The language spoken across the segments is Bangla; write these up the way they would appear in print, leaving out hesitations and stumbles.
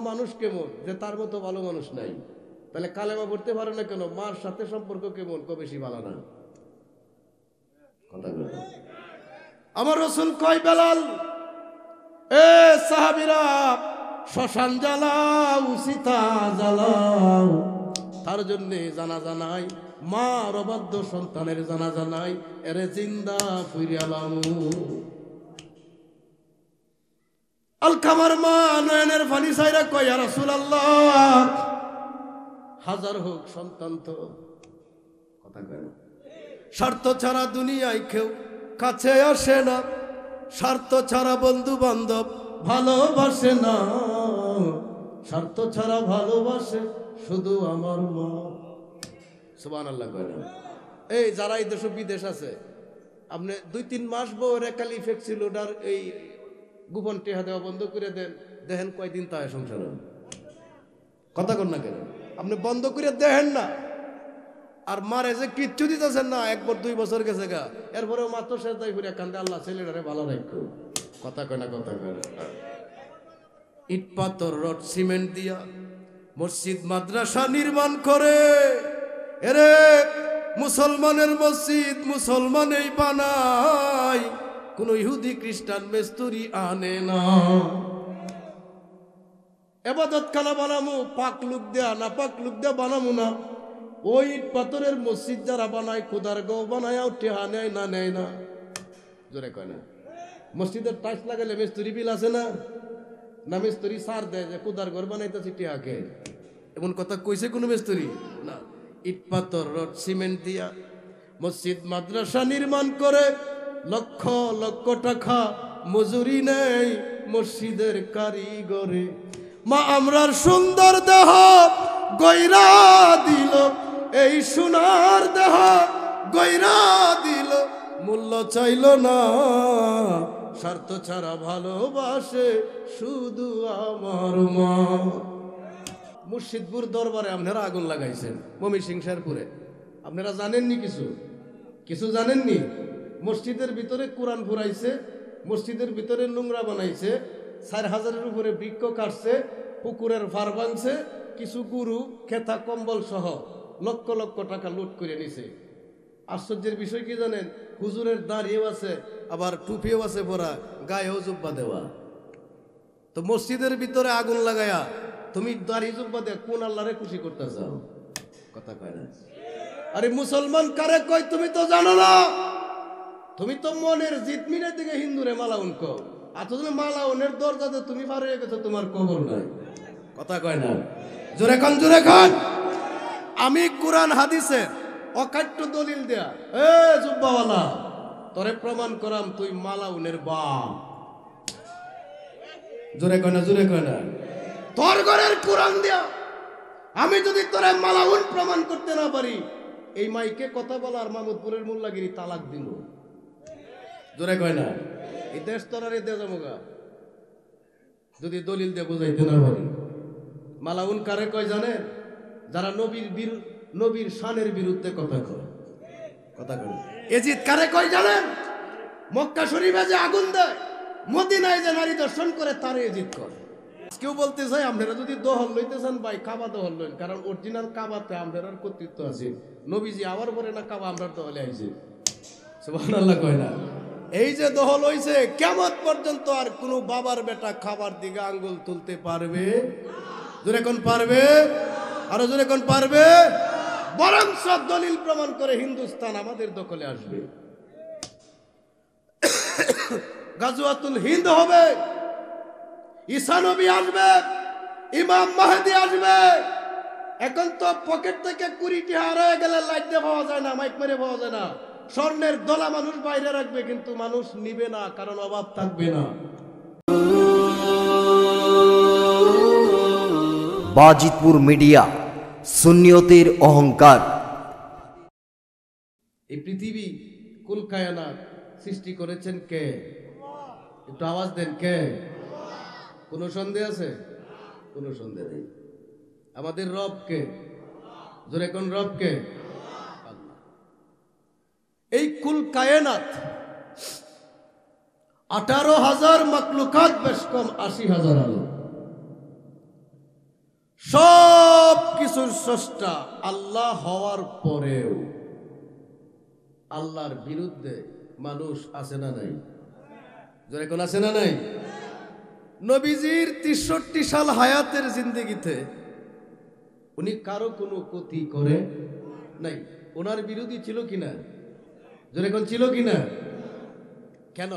মানুষ কেমন যে তার মতো ভালো মানুষ নাই? তাহলে কালেমা পড়তে পারে না কেন? মার সাথে সম্পর্ক কেমন? বেশি ভালো না? কথা বলে আমার রাসূল কয়, বেলাল এ সাহাবীরা, শ্মশান জ্বালাও, সীতা জ্বালাও, তার জন্য জানাজা নাই, মার অবাধ্য সন্তানের জানাজা নাই, এরে জিন্দা ফিরিয়ালামু। আলকামার মা নয়নের পানি ছাইরা কয়, ইয়া রাসূলুল্লাহ, হাজার হোক সন্তান তো কথা কয় না, স্বার্থ ছাড়া দুনিয়ায় কেউ কাছে আসে না, স্বার্থ ছাড়া বন্ধু বান্ধব ভালোবাসে না, স্বার্থ ছাড়া ভালোবাসে শুধু আমার মা। সুবহানাল্লাহ কয় না? এই যারা এই দেশ বিদেশ আছে, আপনি 2-3 মাস বউর একাল ইফেক্ট ছিল, ওটার এই গোপন টেহা দেওয়া বন্ধ করে দেন, দেখেন কয়দিন তাই সংসার। কথা কন না কেন? আপনি বন্ধ করে দেখেন না, আর মারে যে কিচ্ছু দিতেছেন না, 1-2 বছর গেছে গা, এরপরেও মাত্র শেষ দায় ফিরে কান্দে, আল্লাহ ছেলেটারে ভালো রাখো। কথা কয় না? কথা কয় না? ইট পাথর রড সিমেন্ট দিয়া মসজিদ মাদ্রাসা নির্মাণ করে, এরে মুসলমানের মসজিদ মুসলমানেই বানায়, কোন ইহুদি খ্রিস্টান মেস্তুরি আনে না। এবাদত খানা বানামু পাক লুক দেয়া না পাক লুক দেয়া বানামু না। ওই ইট পাথরের মসজিদ যারা বানায়, খোদার গো বানায়, টেহা নেয় না, নেয় না, জোরে কয় না? মসজিদের টাইলস লাগালে মিস্ত্রি বিল আছে না? না মিস্ত্রি সার দেয় যে খোদার ঘর বানাইতেছি টেহাকে? এমন কথা কইছে কোন মিস্ত্রি? না। ইট পাথর রড সিমেন্ট দিয়া মসজিদ মাদ্রাসা নির্মাণ করে, লক্ষ লক্ষ টাকা মজুরি নেই মসজিদের কারিগরে। মা আমরার সুন্দর দেহ গয়রা দিল, এই সোনার দেহ গয়রা দিল, মূল্য চাইল না, স্বার্থ ছাড়া ভালোবাসে শুধু আমার মা। মুর্শিদপুর দরবারে আপনারা আগুন লাগাইছেন, ময়মনসিংহ শেরপুরে, আপনারা জানেননি? কিছু জানেননি? মসজিদের ভিতরে কোরআন ফুরাইছে, মসজিদের ভিতরে নোংরা বানাইছে, 4000-এর উপরে বৃক্ষ কাটছে, পুকুরের ফার ভাঙছে, কিছু গুরু খেতা কম্বল সহ লক্ষ লক্ষ টাকা লুট করে নিছে। আশ্চর্যের বিষয় কি জানেন? হুজুরের দাড়িও আছে, আবার টুপিও আছে পরা, গায়েও জুব্বা দেওয়া। তো মসজিদের ভিতরে আগুন লাগায়া তুমি দাড়ি জুব্বা দিয়ে কোন আল্লাহরে খুশি করতে চাও? কথা কয় না? আরে মুসলমান কারে কয় তুমি তো জানো না, তুমি তো মনের জিতমিনের দিকে হিন্দুরে মালাউন কও, আর তুমি মালাউনের দরজাতে তুমি পার হয়ে গেছো, তোমার কবর নাই। কথা কয় না? জোরে খান, জোরে খান। আমি কোরআন হাদিসে অকাট্য দলিল দেয়া, এ জুব্বাওয়ালা, তোরে প্রমাণ করাম তুই মালাউনের বাপ। জোরে কয় না? জোরে কয় না? তোর ঘরের কোরআন দেয়া আমি যদি তোরে মালাউন প্রমাণ করতে না পারি, এই মাইকে কথা বলার মাহমুদপুরের মোল্লাগিরি তালাক দিল। জোরে কয় না? এই দেশ তোরারে দে যামোগা যদি দলিল দিয়ে বুঝাইতে না পারি। মালাউন কারে কয় জানে? যারা নবীর শানের বিরুদ্ধে কথা কয়। কথা কয়। এজিদ কারে কয় জানেন? মক্কা শরীফে যে আগুন দেয়, মদিনায় যে নারী দর্শন করে, তারে এজিদ করে। কেউ বলতে চাই আপনারা যদি দহল লইতে চান ভাই, কাবা দহল লইন, কারণ অরিজিনাল কাবাতে আপনার কর্তৃত্ব আছে। নবীজি আবার পরে না কাবা আমরা দহলে আইছে। সুবহানাল্লাহ কয় না? এই যে দহল হইছে, কিয়ামত পর্যন্ত আর কোনো বাবার বেটা খাবার দিকে আঙ্গুল তুলতে পারবে? জোরে কোন পারবে? আরো জোরে কোন পারবে? বরং সব দলিল প্রমাণ করে হিন্দুস্তান আমাদের দখলে আসবে, গাজওয়াতুল হিন্দ হবে, ঈসা নবী আসবে, ইমাম মাহদি আসবে। এখন তো পকেট থেকে 20 টাকা হারিয়ে গেলে লাইট দিয়ে পাওয়া যায় না, মাইক মেরে পাওয়া যায় না। স্বর্ণের দলা মানুষ বাইরে রাখবে, কিন্তু মানুষ নিবে না, কারণ অভাব থাকবে না। বাজিতপুর মিডিয়া, সুন্নিয়তের অহংকার। এই পৃথিবী কুল কায়নাত সৃষ্টি করেছেন কে? একটু আওয়াজ দেন, কে? কোনো সন্দেহ আছে? কোনো সন্দেহ নেই। আমাদের রব কে? জোরে কোন রব কে? আল্লাহ। এই কুল কায়নাত 18,000 মাকলুকাত, বেশ কম 80,000 আলো। সব কিছুর স্রষ্টা আল্লাহ হওয়ার পরেও আল্লাহর বিরুদ্ধে মানুষ আছে না নাই? যারা কোন আছে না নাই? নবীজির 63 সাল হায়াতের জিন্দেগিতে উনি কারো কোনো ক্ষতি করে নাই। ওনার বিরোধী ছিল কিনা? যারা কোন ছিল কিনা? কেন?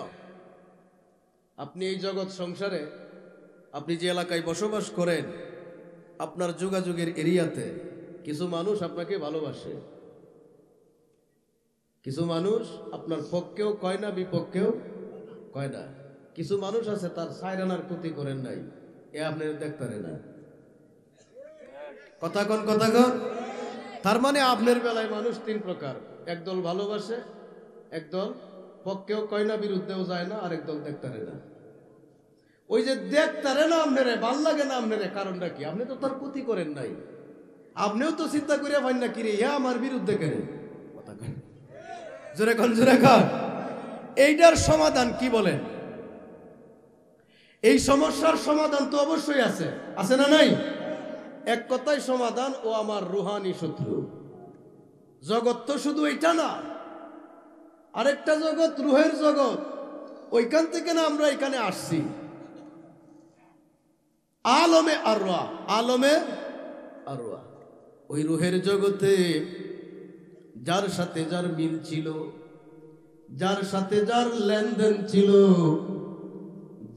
আপনি এই জগৎ সংসারে, আপনি যে এলাকায় বসবাস করেন, আপনার যোগাযোগের এরিয়াতে কিছু মানুষ আপনাকে ভালোবাসে, কিছু মানুষ আপনার পক্ষেও কয় না, বিপক্ষেও কয় না। কিছু মানুষ আছে তার সাইরানার ক্ষতি করেন নাই, এ আপনি দেখতে না। কথা কন। তার মানে আপনার বেলায় মানুষ 3 প্রকার: একদল ভালোবাসে, একদল পক্ষেও কয় না, বিরুদ্ধেও যায় না, আরেক দল দেখতারে না। ওই যে দেখতারে না আপনারে, ভাল লাগে না আপনারে, কারণটা কি? আপনি তো তার ক্ষতি করেন নাই। আপনিও তো চিন্তা করিয়া পান না, কিরে ইয়া আমার বিরুদ্ধে কেন? কথা কন, জোরে কন। এইটার সমাধান কি বলেন? এই সমস্যার সমাধান তো অবশ্যই আছে, আছে না নাই? এক কথায় সমাধান, ও আমার রুহানি শত্রু। জগৎ তো শুধু এইটা না, আরেকটা জগৎ, রুহের জগৎ। ওইখান থেকে না আমরা এখানে আসছি। আলমে আরওয়া, ওই রুহের জগতে যার সাথে যার মিল ছিল, যার সাথে যার লেনদেন ছিল,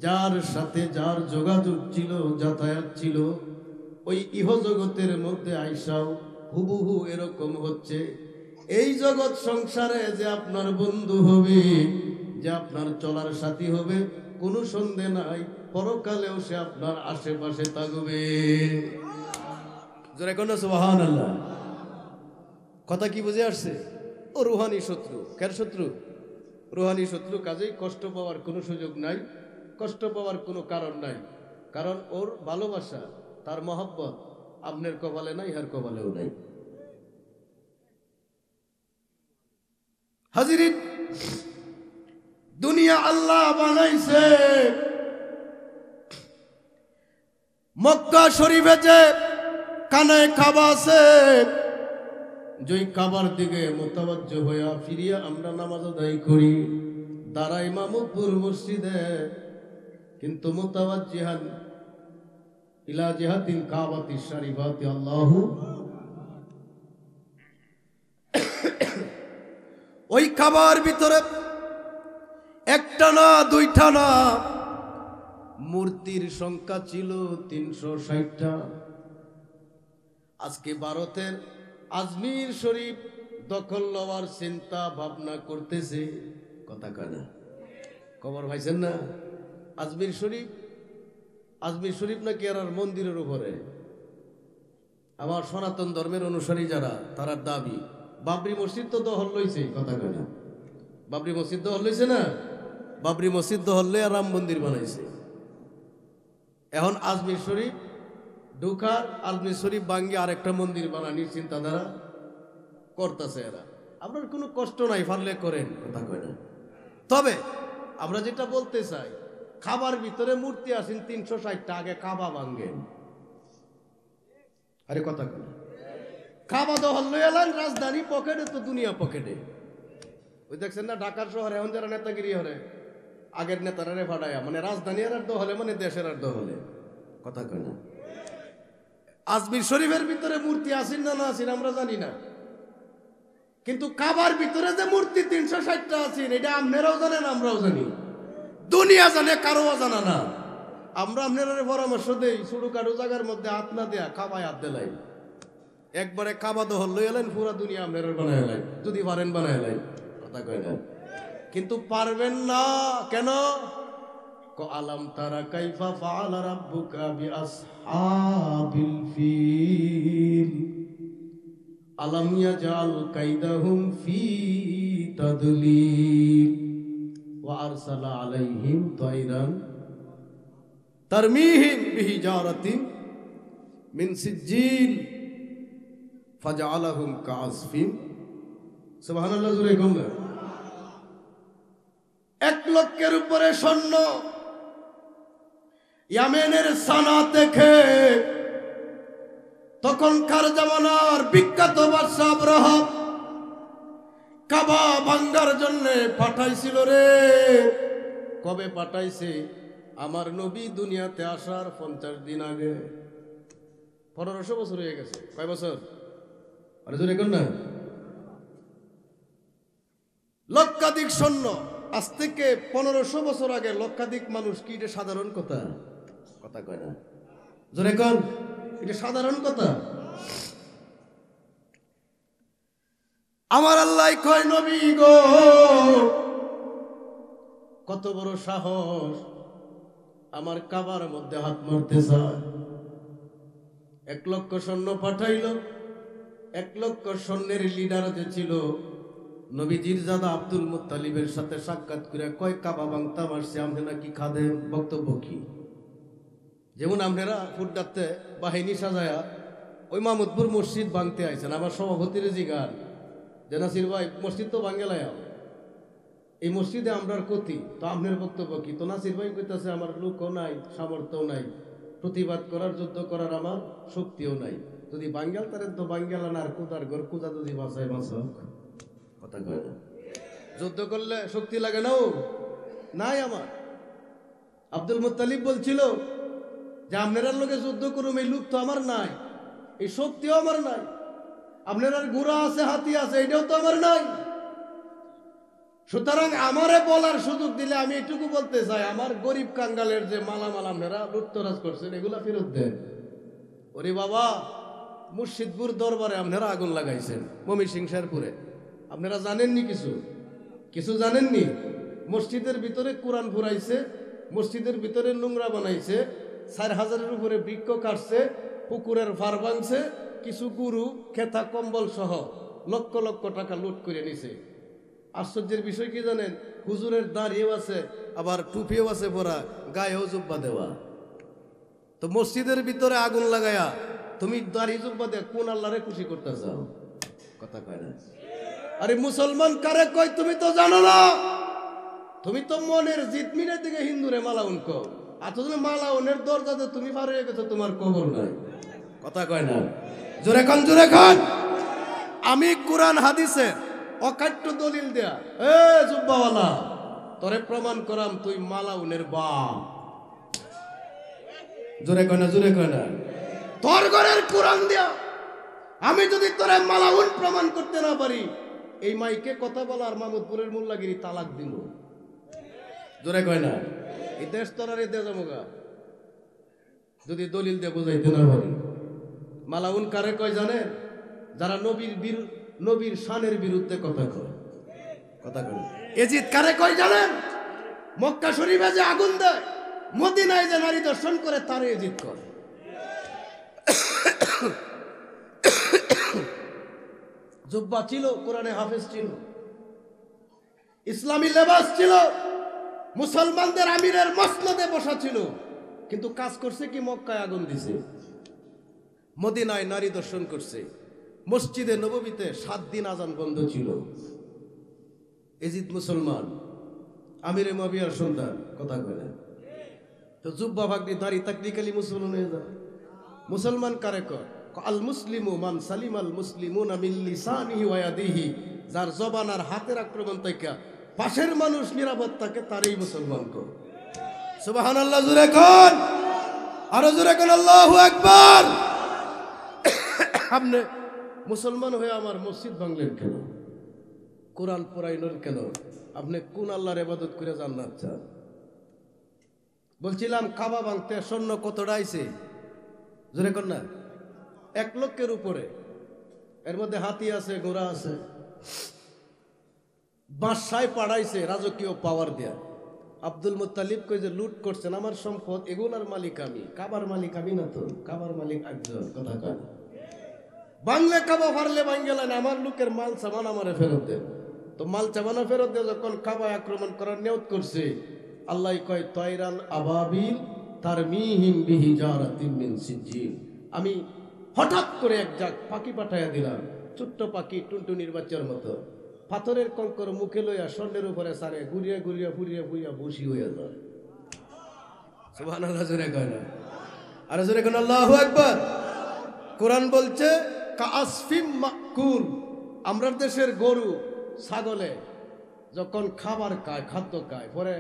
যার সাথে যার যোগাযোগ ছিল, যাতায়াত ছিল, ওই ইহ জগতের মধ্যে আইসাও হুবহু এরকম হচ্ছে। এই জগৎ সংসারে যে আপনার বন্ধু হবে, যে আপনার চলার সাথী হবে, কোনো সন্দেহ নাই পরকালেও সে আপনার আশেপাশে থাকবে। যারা কোন সুবহানাল্লাহ। কথা কি বুঝে আসছে? ও রুহানি শত্রু। কার শত্রু? রুহানি শত্রু। কাজেই কষ্ট পাওয়ার কোনো সুযোগ নাই, কষ্ট পাওয়ার কোনো কারণ নাই। কারণ ওর ভালোবাসা, তার মহব্বত আপনার কপালে নাই, ইহার কপালেও নাই। হাজিরিন, দুনিয়া আল্লাহ বানাইছে। মক্কা শরীফে যে কানায় কাবা আছে, যেই কাবার দিকে মোতাবাজ্জ হইয়া ফিরিয়া আমরা নামাজ আদায় করি, দাঁড়াই মামুদপুর মসজিদে, কিন্তু মোতাবাজ্জিহান ইলা জিহাতিল কাবাতিশ শরীফাতি আল্লাহু। ওই কাবার ভিতরে একটা না, দুইটা না, মূর্তির সংখ্যা ছিল 360টা। আজকে ভারতের আজমির শরীফ দখল লওয়ার চিন্তা ভাবনা করতেছে। কথা কয় না? খবর পাইছেন না? আজমির শরীফ নাকি আর মন্দিরের উপরে। আমার সনাতন ধর্মের অনুসারী যারা, তারা দাবি বাবরি মসজিদ তো দখল লইছে। কথা কয় না? বাবরি মসজিদ দখল লইছে না? বাবরি মসজিদ দখল লইয়া রাম মন্দির বানাইছে। এখন আজমির শরীফ ঢুকার, আজমির শরীফ ভাঙ্গি আরেকটা মন্দির বানানোর চিন্তাধারা করতেছে এরা। আপনার কোনো কষ্ট নাই, পারলে করেন। কথা কয় না? তবে আমরা যেটা বলতে চাই, খাবার ভিতরে মূর্তি আসেন 360টা, আগে কাবা ভাঙ্গেন। আরে কথা কয় না? কাবা দখল লইয়া এলেন, রাজধানী পকেটে তো দুনিয়া পকেটে। ওই দেখছেন না ঢাকার শহরে এখন যারা নেতাগিরি হরে, আগের নেতারা ফাটায়া, মানে রাজধানী আর দহলে, মানে দেশের আর দহলে। কথা কয় না? আজমির শরীফের ভিতরে মূর্তি আসেন না আসেন আমরা জানি না, কিন্তু কাবার ভিতরে যে মূর্তি 360টা আছেন, এটা আপনারাও জানেন, আমরাও জানি, দুনিয়া জানে, কারো জানা না। আমরা আপনারা পরামর্শ দেই, ছোটখাটো জায়গার মধ্যে হাত না দেয়া কাবায় হাত দিলাই, একবারে কাবা দহল লই এলেন, পুরা দুনিয়া আপনারা বানায় এলেন, যদি পারেন বানায় এলেন। কথা কয় না? কিন্তু পারবেন না। কেন? আলাম তারা কাইফা ফাআলা রাব্বুকা বিআসহাবিল ফিল আলাম ইয়াজআল কাইদাহুম ফি তাদলিল ওয়া আরসালা আলাইহিম তায়রান তারমিহিম বিহিজারাতিন মিন সিজ্জিল ফাজআলাহুম কাআসফিন। সুবহানাল্লাহ। জোরে কম। 1 লক্ষের উপরে সৈন্য ইয়ামেনের সানা থেকে তখনকার জামানার বিখ্যাত বাদশা আব্রাহা কাবা ভাঙ্গার জন্য পাঠাইছিল রে। কবে পাঠাইছে? আমার নবী দুনিয়াতে আসার 50 দিন আগে। 1500 বছর হয়ে গেছে। কয় বছর? আরে জোরে কর না। লক্ষাধিক সৈন্য, আজ থেকে 1500 বছর আগে লক্ষাধিক মানুষ কি এটা সাধারণ কথা? কথা কয় না, জোরে কর, এটা সাধারণ কথা? আমার আল্লাহ কয় নবী গো, কত বড় সাহস আমার কাবার মধ্যে হাত মারতে চায়। 1 লক্ষ সৈন্য পাঠাইল। 1 লক্ষ সৈন্যের লিডার যে ছিল নবীজির দাদা আব্দুল মুত্তালিবের সাথে সাক্ষাৎ করে কয় কাবা ভাঙতে পারছে, আপনারা কি খাদেম? বক্তব্য কি? যেমন আপনারা ফুটডাতে বাহিনী সাজায়া ওই মাহমুদপুর মসজিদ ভাঙতে আইছেন, আমার সভাপতির জিগার যে নাসির ভাই মসজিদ তো ভাঙ্গেলায়, এই মসজিদে আমরার ক্ষতি, তো আপনার বক্তব্য কি? তো নাসির ভাই কইতাছে আমার লোকও নাই, সামর্থ্য নাই, প্রতিবাদ করার, যুদ্ধ করার আমার শক্তিও নাই। যদি বাঙ্গাল তারেন তো বাঙ্গালা না, আর কুদার ঘর কুদা যদি বাঁচায় বাঁচাক। কথা কয় না, যুদ্ধ করলে শক্তি লাগে নাও নাই আমার। আব্দুল মুত্তালিব বলছিল যে আপনারা লোকে যুদ্ধ করুম, এই লোক তো আমার নাই, এই শক্তিও আমার নাই। আপনার ঘোড়া আছে, হাতি আছে, এটাও তো আমার নাই। সুতরাং আমারে বলার সুযোগ দিলে আমি এটুকু বলতে চাই, আমার গরিব কাঙ্গালের যে মালামাল আপনারা লুটতরাজ করছেন এগুলা ফেরত দেন। ওরে বাবা, মুর্শিদপুর দরবারে আপনারা আগুন লাগাইছেন, ময়মনসিংহ শেরপুরে, আপনারা জানেননি? কিছু জানেননি? মসজিদের ভিতরে কোরআন ফুরাইছে, মসজিদের ভিতরে নোংরা বানাইছে, 4000-এর উপরে বৃক্ষ কাটছে, পুকুরের ফার ভাঙছে, কিছু গুরু খেতা কম্বল সহ লক্ষ লক্ষ টাকা লুট করে নিছে। আশ্চর্যের বিষয় কি জানেন? হুজুরের দাঁড়িয়েও আছে, আবার টুপিও আছে পরা, গায়েও জুব্বা দেওয়া। তো মসজিদের ভিতরে আগুন লাগায়া তুমি দাড়ি জুব্বা দিয়ে কোন আল্লাহরে খুশি করতে চাও? কথা কয় না। আরে মুসলমান কারে কয় তুমি তো জানো না, তুমি তো মনের জিতমিনের দিকে হিন্দুরে মালাউন কও, আর তুমি মালাউনের দরজাতে তুমি পার হয়ে গেছো, তোমার কবর নাই। কথা কয় না, জোরে খান, জোরে খান। আমি কোরআন হাদিসে অকাট্য দলিল দেয়া, এ জুব্বাওয়ালা, তোরে প্রমাণ করাম তুই মালাউনের বাপ। জোরে কয় না, জোরে কয় না। তোর ঘরের কোরআন দেয়া আমি যদি তোরে মালাউন প্রমাণ করতে না পারি, এই মাইকে কথা বলার মাহমুদপুরের মোল্লাগিরি তালাক দিল। জোরে কয় না। এই দেশ তোরারে দে যামোগা যদি দলিল দিয়ে বুঝাইতে না পারি। মালাউন কারে কয় জানে? যারা নবীর শানের বিরুদ্ধে কথা কয়। কথা কয়। এজিদ কারে কয় জানেন? মক্কা শরীফে যে আগুন দেয়, মদিনায় যে নারী দর্শন করে, তারে এজিদ কয়। জুব্বা ছিল, কোরআনে হাফেজ ছিল, ইসলামী লেবাস ছিল, মুসলমানদের আমিরের মসনদে বসা ছিল, কিন্তু কাজ করছে কি? মক্কায় আগুন দিছে, মদিনায় নারী দর্শন করছে, মসজিদে নববীতে 7 দিন আজান বন্ধ ছিল। এজিদ মুসলমান, আমিরে মুয়াবিয়ার সন্তান। কথা কয় না। তো জুব্বা ভাগনি দাড়ি থাকলে খালি মুসলমান হয়ে যায়? মুসলমান কারে কয়? আল মুসলিমু মান সালিমাল মুসলিমুনা মিন লিসানিহি ওয়া ইয়াদিহি, যার জবান আর হাতের আক্রমণ থেকে পাশের মানুষ নিরাপদ থাকে, তারই মুসলমান কয়। সুবহানাল্লাহ, জোরে কোন, আরো জোরে কোন, আল্লাহু আকবার। আপনি মুসলমান হয়ে আমার মসজিদ ভাঙলেন কেন? কোরআন পড়াইলেন কেন? আপনি কোন আল্লাহর ইবাদত করে জান্নাত চান? বলছিলাম কাবা ভাঙতে সৈন্য কতটা আইছে? জোরে কোন না। 1 লক্ষের উপরে। এর মধ্যে হাতি আছে, ঘোড়া আছে, বাদশায় পাঠাইছে রাজকীয় পাওয়ার দেয়া। আব্দুল মুত্তালিব কই যে লুট করছেন আমার সম্পদ, এগুলার মালিক আমি, কাবার মালিক আমি না তো, কাবার মালিক একজন। কথা কয়। বাংলা কাবা পারলে বাঙ্গেলেন, আমার লোকের মাল সামান আমারে ফেরত দেন। তো মাল সামানা ফেরত দিয়ে যখন কাবা আক্রমণ করার নিয়ত করছে, আল্লাহ কয় তয়রান আবাবিল তারমিহিম বিহিজারাতিন মিন সিজিল, আমি হঠাৎ করে এক জাক পাখি পাঠাইয়া দিলাম, ছোট্ট পাখি, টুনটুনির বাচ্চার মতো, পাথরের কঙ্কর মুখে লইয়া স্বর্ণের উপরে সারে ঘুরিয়া ঘুরিয়া ফুরিয়া ফুরিয়া বসি হইয়া যায়। সুবহানাল্লাহ, জোরে কয় না, আরে জোরে কোন, আল্লাহু আকবার। কোরআন বলছে কাসফিম মাকুল, আমরা দেশের গরু ছাগলে যখন খাবার খায়, খাদ্য খায়, পরে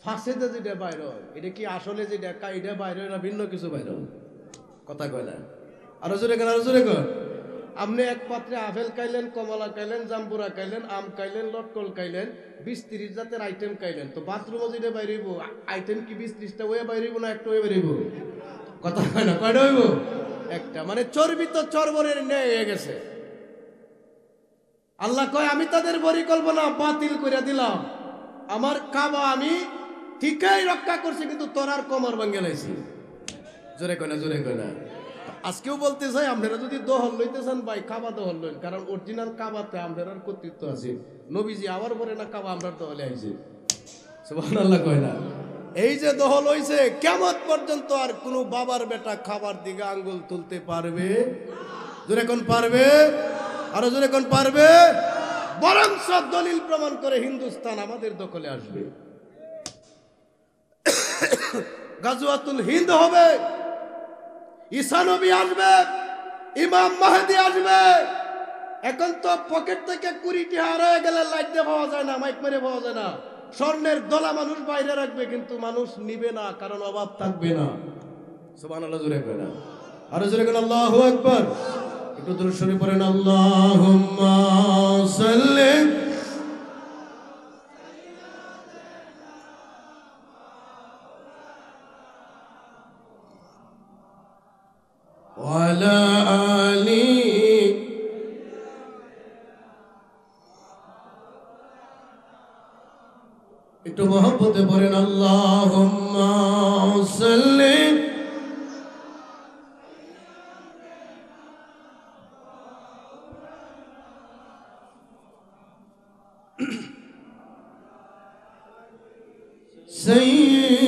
ফাঁসেতে যেটা বাইর হয়, এটা কি আসলে যেটা খায় এটা বাইর হয় না ভিন্ন কিছু বাইর হয়? কথা কয় না? আরো জোরে কর, আরো জোরে কর। আপনি এক পাত্রে আপেল খাইলেন, কমলা খাইলেন, জাম্বুরা খাইলেন, আম খাইলেন, লটকল খাইলেন, 20-30 জাতের আইটেম খাইলেন, তো বাথরুমে যেটা বাইরেব আইটেম কি 20-30টা ওয়ে বাইরেব না একটা ওয়ে বাইরেব? কথা কয় না? কয়টা হইব? একটা। মানে চর্বি তো চর্বরের ন্যায় হয়ে গেছে। আল্লাহ কয় আমি তাদের পরিকল্পনা বাতিল করে দিলাম, আমার কাবা আমি ঠিকই রক্ষা করছি, কিন্তু তোরার কমর ভাঙ্গে লাইছি। জোরে কয় না? জোরে কয় না? আজকেও বলতে চাই, আপনারা যদি দহল লইতে চান ভাই, কাবা দহল লইন, কারণ অরিজিনাল কাবাতে আপনার কর্তৃত্ব আছে। নবীজি আবার পরে না কাবা আমরা দহলে আইছে। সুবহানাল্লাহ কয় না? এই যে দহল হইছে, কিয়ামত পর্যন্ত আর কোনো বাবার বেটা খাবার দিকে আঙ্গুল তুলতে পারবে? জোরে কোন পারবে? আরো জোরে কোন পারবে? বরং সব দলিল প্রমাণ করে হিন্দুস্তান আমাদের দখলে আসবে, গাজওয়াতুল হিন্দ হবে, ঈসা নবী আসবে, ইমাম মাহদি আসবে। এখন তো পকেট থেকে 20 টাকা হারিয়ে গেলে লাইট দিয়ে পাওয়া যায় না, মাইক মেরে পাওয়া যায় না। স্বর্ণের দলা মানুষ বাইরে রাখবে, কিন্তু মানুষ নিবে না, কারণ অভাব থাকবে না। সুবহানাল্লাহ জোরে কয় না? আরো জোরে কয় আল্লাহু আকবার। একটু দরুদ শরীফ পড়েন, আল্লাহুম্মা সাল্লি ওয়ালা আলি। একটু মহব্বতে পড়েন, আল্লাহুম্মা সাল্লি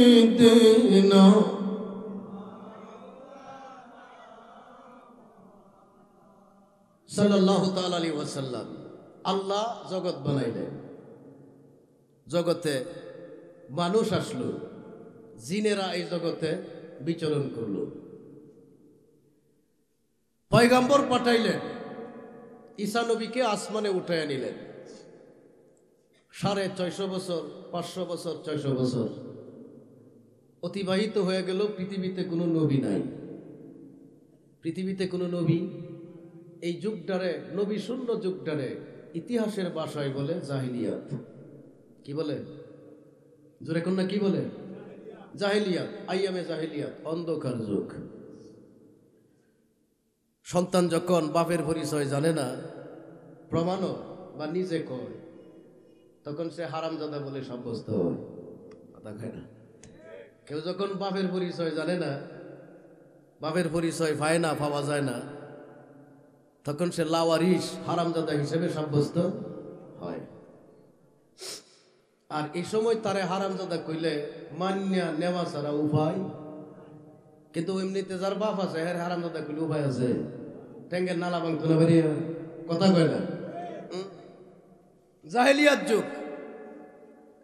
সাইয়্যিদিনা সাল্লাল্লাহু তাআলা আলাইহি ওয়াসাল্লাম। আল্লাহ জগৎ বানাইলেন, জগতে মানুষ আসলো, জিনেরা এই জগতে বিচরণ করলো, পয়গম্বর পাঠাইলেন, ঈসা নবীকে আসমানে উঠাইয়া নিলেন। 650 বছর, 500 বছর, 600 বছর অতিবাহিত হয়ে গেল, পৃথিবীতে কোনো নবী নাই। পৃথিবীতে কোনো নবী, এই যুগটারে নবী শূন্য যুগটারে ইতিহাসের ভাষায় বলে জাহিলিয়াত। কি বলে? জোরে কোন না? কি বলে? জাহিলিয়াত, আইয়ামে জাহিলিয়াত, অন্ধকার যুগ। সন্তান যখন বাপের পরিচয় জানে না, প্রমাণও বা নিজে কয়, তখন সে হারামজাদা বলে সাব্যস্ত হয়। কথা কয় না? কেউ যখন বাপের পরিচয় জানে না, বাপের পরিচয় পায় না, পাওয়া যায় না, তখন সে লাওয়ারিস, হারামজাদা হিসেবে সাব্যস্ত হয়। আর এই সময় তারে হারামজাদা কইলে মান্যা নেওয়া ছাড়া উপায়। কিন্তু এমনিতে যার বাপ আছে, হ্যাঁ হারামজাদা কইলে উপায় আছে? ট্যাঙ্গের নালা ভাঙতো না বেরিয়ে। কথা কয় না? জাহেলিয়াত যুগ,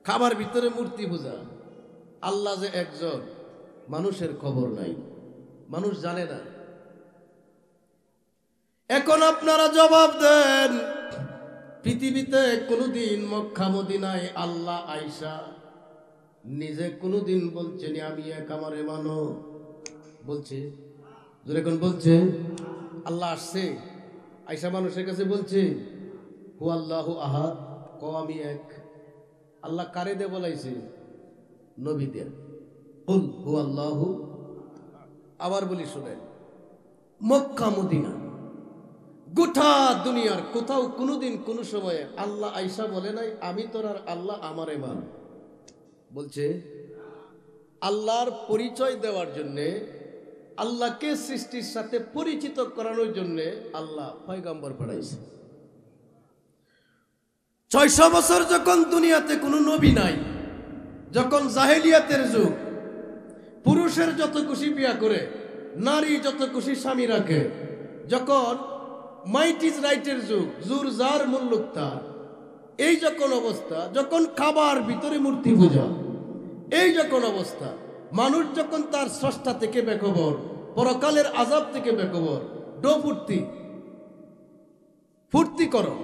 খাবার ভিতরে মূর্তি পূজা। আল্লাহ যে একজন, মানুষের খবর নাই, মানুষ জানে না। এখন আপনারা জবাব দেন, পৃথিবীতে কোনদিন মক্কা মদিনায় আল্লাহ আইসা নিজে কোনদিন বলছেন আমি এক, আমারে মানো? বলছে? জোরে কোন বলছে? আল্লাহ আসছে, আইসা মানুষের কাছে বলছে হু আল্লাহু আহাদ, ক আমি এক। আল্লাহ কারে দে বলাইছে? নবী দেয়া, কুল হু আল্লাহু। আবার বলি শুনেন, মক্কা মদিনা গোটা দুনিয়ার কোথাও কোনোদিন কোনো সময়ে আল্লাহ আইসা বলে নাই আমি তোর আর আল্লাহ আমারে মান। বলছে আল্লাহর পরিচয় দেওয়ার জন্যে, আল্লাহকে সৃষ্টির সাথে পরিচিত করানোর জন্যে আল্লাহ পয়গম্বর পাঠাইছে। 600 বছর যখন দুনিয়াতে কোনো নবী নাই, যখন জাহেলিয়াতের যুগ, পুরুষের যত খুশি বিয়া করে, নারী যত খুশি স্বামী রাখে, যখন মাইট ইজ রাইটের যুগ, জুর জার মুল্লুক তার, এই যখন অবস্থা, যখন খাবার ভিতরে মূর্তি পূজা, এই যখন অবস্থা, মানুষ যখন তার স্রষ্টা থেকে বেখবর, পরকালের আযাব থেকে বেখবর, ফুর্তি ফুর্তি করো,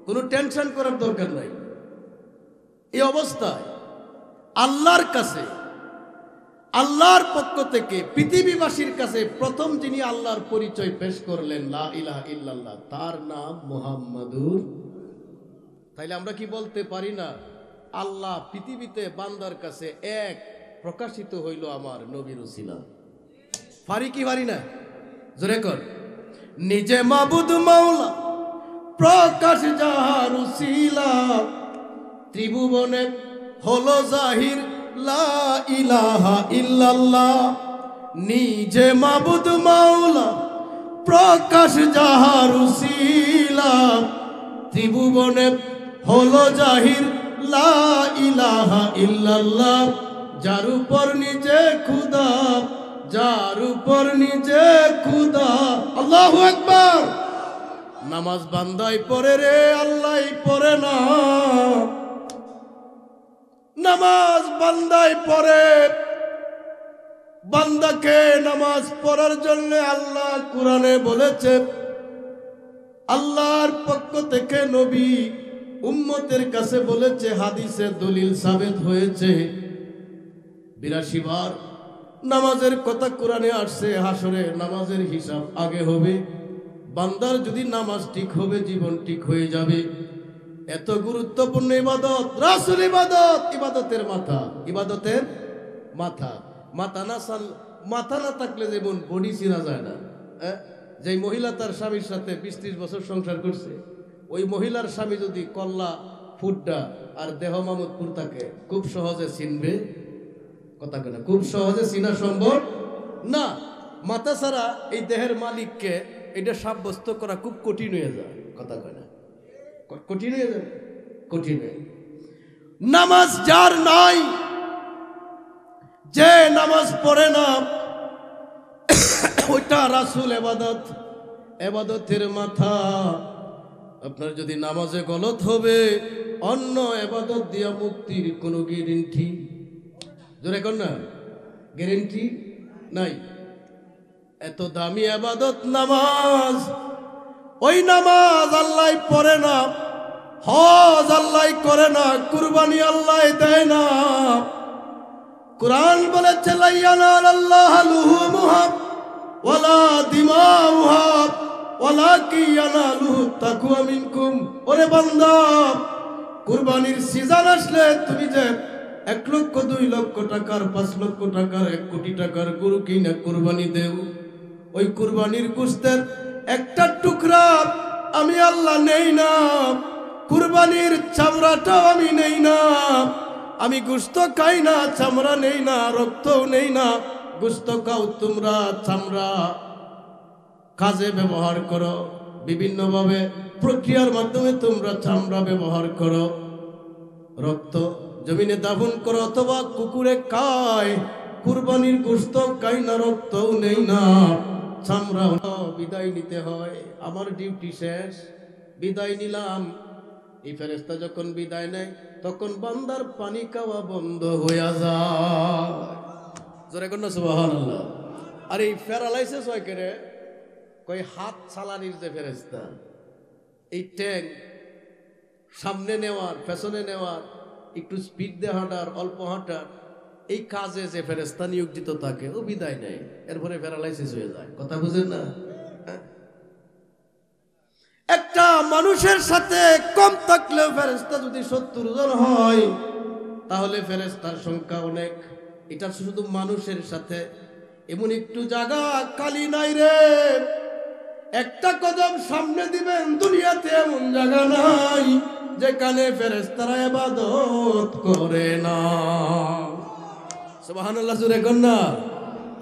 কোনো টেনশন করার দরকার নাই। এই অবস্থায় আল্লাহর কাছে, আল্লাহর পক্ষ থেকে পৃথিবীবাসীর কাছে প্রথম যিনি আল্লাহর পরিচয় পেশ করলেন, লা ইলাহা ইল্লাল্লাহ, তার নাম মুহাম্মাদুর। তাইলে আমরা কি বলতে পারি না, আল্লাহ পৃথিবীতে বান্দার কাছে এক প্রকাশিত হইল আমার নবীর উসিলা? পারি কি পারি না? জোরে কর। নিজে মাবুদ মাওলা প্রকাশ যাহার উসিলা, ত্রিভুবনে হলো জাহির লা ইলাহা ইল্লাল্লাহ। নিজে মাবুদ মাওলা প্রকাশ যাহার উসিলা, ত্রিভুবনে হলো জাহির লা ইলাহা ইল্লাল্লাহ। যার উপর নিজে খুদা, যার উপর নিজে খুদা। আল্লাহু আকবার। নামাজ বান্দাই পড়ে রে, আল্লাহ পড়ে না। নামাজ বান্দাই পড়ে। বান্দাকে নামাজ পড়ার জন্য আল্লাহ কোরআনে বলেছে, আল্লাহর পক্ষ থেকে নবী উম্মতের কাছে বলেছে, হাদিসে দলিল সাবেত হয়েছে। 82 বার নামাজের কথা কোরআনে আসছে। হাসরে নামাজের হিসাব আগে হবে। বান্দার যদি নামাজ ঠিক হবে, জীবন ঠিক হয়ে যাবে। এত গুরুত্বপূর্ণ ইবাদত, রাসূল ইবাদত, ইবাদতের মাথা, ইবাদতের মাথা। মাথা না থাকলে যেমন বডি চিনা যায় না। যে মহিলা তার স্বামীর সাথে 20-30 বছর সংসার করছে, ওই মহিলার স্বামী যদি কল্লা ফুড্ডা আর দেহ মামুদপুর থাকে, খুব সহজে চিনবে? কথা কেনা খুব সহজে চিনা সম্ভব না। মাথা ছাড়া এই দেহের মালিককে এটা সাব্যস্ত করা খুব কঠিন হয়ে যায়। কথা কেনা কঠিন হয়ে যায়, কঠিন হয়ে। নামাজ যার নাই, যে নামাজ পড়ে না, ওইটা রাসূল ইবাদত, ইবাদতের মাথা। আপনার যদি নামাজে গলত হবে, অন্য ইবাদত দিয়া মুক্তির কোনো গ্যারান্টি, জোরে কর না, গ্যারান্টি নাই। এত দামি ইবাদত নামাজ, ওই নামাজ আল্লাহ পড়ে না, হজ আল্লাহ করে না, কুরবানি আল্লাহ দেয় না। কুরআন বলেছে, লা ইয়ানালাল্লাহু লুহুমুহা ওয়ালা দিমাউহা ওয়ালাকিন ইয়ানালুহু তাকওয়া মিনকুম। ওরে বান্দা, কুরবানির সিজন আসলে তুমি যে 1 লক্ষ 2 লক্ষ টাকার 5 লক্ষ টাকার 1 কোটি টাকার গরু কিনা কুরবানি দেও, ওই কুরবানির গোশতের একটা টুকরা আমি আল্লাহ নেই না। কুরবানির চামড়াটাও আমি নেই না। আমি গোশত খাই না, চামড়া নেই না, রক্তও নেই না। গোশত খাও তোমরা, চামড়া কাজে ব্যবহার করো, বিভিন্নভাবে প্রক্রিয়ার মাধ্যমে তোমরা চামড়া ব্যবহার করো, রক্ত জমিনে দাফন করো অথবা কুকুরে খায়। কুরবানির গোশত খাই না, রক্তও নেই না, চামড়া। বিদায় নিতে হয়, আমার ডিউটি শেষ, বিদায় নিলাম। এই ফেরেশতা যখন বিদায় নেয়, তখন বান্দার পানি খাওয়া বন্ধ হয়ে যায়। জোরে কর না সুবহানাল্লাহ। আর এই প্যারালাইসিস হয় কেন? কই হাত চালানির যে ফেরেশতা, এই ট্যাঙ্ক সামনে নেওয়ার, পেছনে নেওয়ার, একটু স্পিড দিয়ে হাঁটার, অল্প হাঁটার, এই কাজে যে ফেরেশতা নিয়োজিত থাকে, ও বিদায় নেয়, এরপরে প্যারালাইসিস হয়ে যায়। কথা বুঝেন না? একটা মানুষের সাথে কম থাকলেও ফেরেশতা যদি 70 জন হয়, তাহলে ফেরেশতার সংখ্যা অনেক। এটা শুধু মানুষের সাথে। এমন একটু জায়গা খালি নাই রে, একটা কদম সামনে দিবেন দুনিয়াতে এমন জায়গা নাই যেখানে ফেরেশতারা ইবাদত করে না। সুবহানাল্লাহ। জোরে কোন না,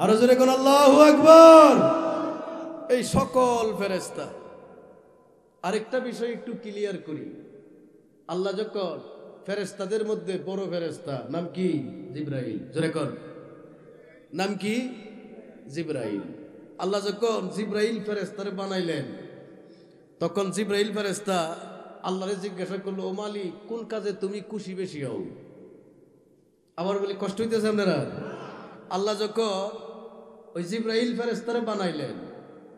আরো জোরে কোন আল্লাহু আকবার। এই সকল ফেরেশতা। আরেকটা বিষয় একটু ক্লিয়ার করি। আল্লাহ যখন ফেরেশতাদের মধ্যে বড় ফেরেশতা নাম কি? জিবরাইল। জোরে কোন নাম কি? জিবরাইল। আল্লাহ যখন জিবরাইল ফেরেশতারে বানাইলেন, তখন জিবরাইল ফেরেশতা আল্লাহরে জিজ্ঞাসা করলো, ও মালিক, কোন কাজে তুমি খুশি বেশি হও? আবার বলি, কষ্ট হইতেছে আপনারা? আল্লাহ যখন ওই জিবরাইল ফেরেশতারে বানাইলেন,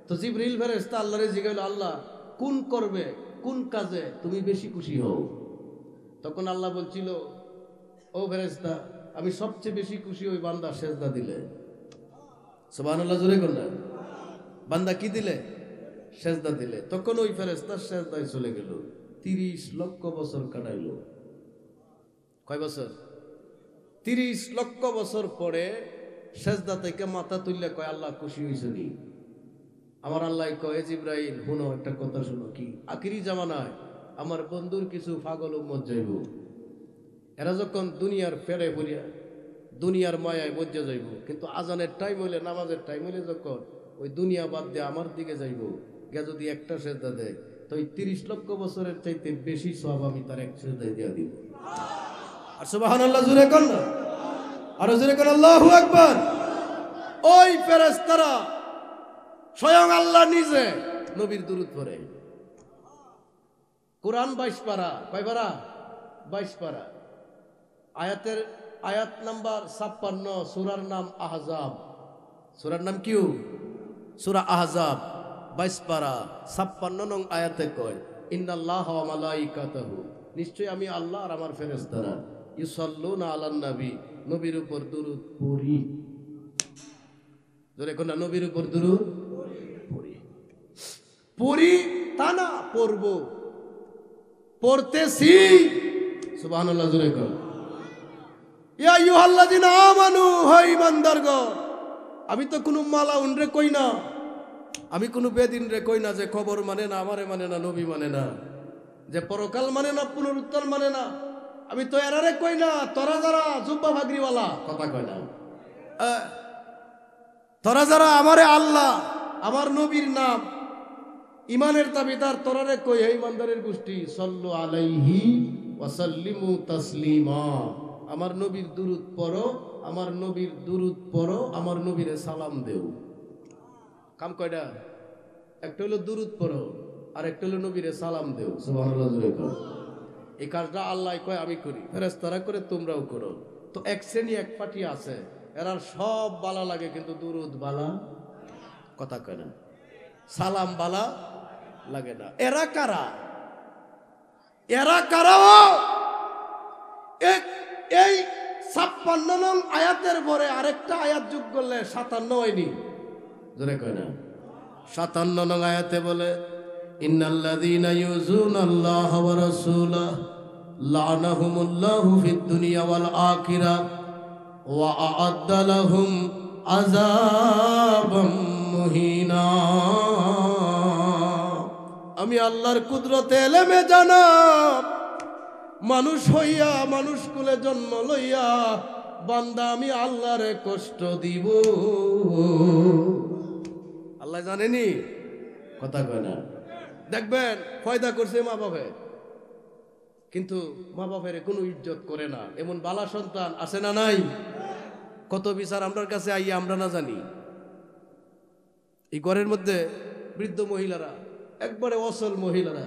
তো জিবরিল ফেরেশতা আল্লাহরে জিজ্ঞাসা করল, আল্লাহ কোন করবে, কোন কাজে তুমি বেশি খুশি হও? তখন আল্লাহ বলছিল, ও ফেরেশতা, আমি সবচেয়ে বেশি খুশি ওই বান্দা সেজদা দিলে। সুবহানাল্লাহ, জোরে কোন না? বান্দা কি দিলে? সেজদা দিলে। তখন ওই ফেরেশতা সেজদায় চলে গেল। 30 লক্ষ বছর কাটাইল। কয় বছর? 30 লক্ষ বছর পরে সেজদা থেকে মাথা তুললে কয়, আল্লাহ খুশি হয়েছে নি? আমার আল্লাহ কয়, জিবরাইল শুনো, একটা কথা শুনো। কি? আখিরি জামানায় আমার বন্ধুর কিছু পাগল উম্মত যাইব। এরা যখন দুনিয়ার ফেরে পড়িয়া দুনিয়ার মায়ায় মজ্জা যাইব, কিন্তু আজানের টাইম হইলে, নামাজের টাইম হইলে যখন ওই দুনিয়া বাদ দিয়ে আমার দিকে যাইব, গে যদি একটা সেজদা দেয়, তো ওই 30 লক্ষ বছরের চাইতে বেশি সব আমি তার এক সেজদায় দিয়া দিব। আর সুবহানাল্লাহ জোরে কোন না? আর জোরে কোন আল্লাহু আকবার। ওই ফেরেশতারা স্বয়ং আল্লাহ নিজে নবীর দুরূদ পড়ে। কোরআন 22 পারা, কয় পারা? 22 পারা। আয়াত নাম্বার 56, সূরার নাম আহজাব। সূরার নাম কি? সূরা আহজাব, 22 পারা 56 নং আয়াতে কয়, ইন্নাল্লাহা ওয়া মালাইকাতাহু, নিশ্চয় আমি আল্লাহ আর আমার ফেরেশতারা, ইউসাল্লুনা আলান নবী, নবীর উপর দুরূদ পড়ি। জোরে কোন না? নবীর উপর দুরূদ পড়ি। পড়ি তা না, পড়ব, পড়তেছি। সুবহানাল্লাহ, জোরে কোন। ইয়া আইয়ুহাল্লাযিনা আমানু, হে ঈমানদারগণ, আমি তো কোনো মালাউন রে কই না, আমি কোনো বেদিন রে কই না যে খবর মানে না, আমারে মানে না, নবী মানে না, যে পরকাল মানে না, পুনরুত্থান মানে না। আমি তো এরারে কই না, তোরা যারা জুব্বা ভাগরিওয়ালা, কথা কয় না, তোরা যারা আমারে আল্লাহ, আমার নবীর নাম, ইমানের দাবিদার, তোরারে কই, হে ঈমানদারের গোষ্ঠী, সাল্লু আলাইহি ওয়া সাল্লিমু তাসলিমা, আমার নবীর দুরূদ পড়ো, আমার নবীর দুরূদ পড়ো, আমার নবীরে সালাম দেও। কাম কয়টা? একটা হলো দুরূদ পড়ো, আর একটা হলো নবীরে সালাম দেও। সুবহানাল্লাহ, জোরে কর। এই কাজটা আল্লাহ কয় আমি করি, ফেরেশতারা করে, তোমরাও করো। তো এক শ্রেণী, এক পার্টি আছে, এরা সব বালা লাগে, কিন্তু দুরূদ বালা, কথা কয় না, সালাম বালা লাগে না। এরা কারা? এরা কারা? এই 56 নং আয়াতের পরে আরেকটা আয়াত যোগ করলে 57 হয়নি? জোরে কয় না? 57 নং আয়াতে বলে, ইন্নাল্লাযীনা ইউযুনাল্লাহা ওয়া রাসূলাহু লা'নাহুমুল্লাহু ফিদ দুনিয়া ওয়াল আখিরাহ ওয়া আ'আদ্দা লাহুম আযাবাম মুহিনা। আমি আল্লাহর কুদরতে এলেমে জানা, মানুষ হইয়া, মানুষ কুলে জন্ম লইয়া, বান্দা আমি আল্লাহরে কষ্ট দিব। আল্লাহ জানেনি? কথা কয় না। দেখবেন ফয়দা করছে মা বাপে, কিন্তু মা বাপের কোনো ইজ্জত করে না। এমন বালা সন্তান আছে না নাই? কত বিচার আমরার কাছে আইয়া আমরা না জানি। এই ঘরের মধ্যে বৃদ্ধ মহিলারা, একবারে অসল মহিলারা,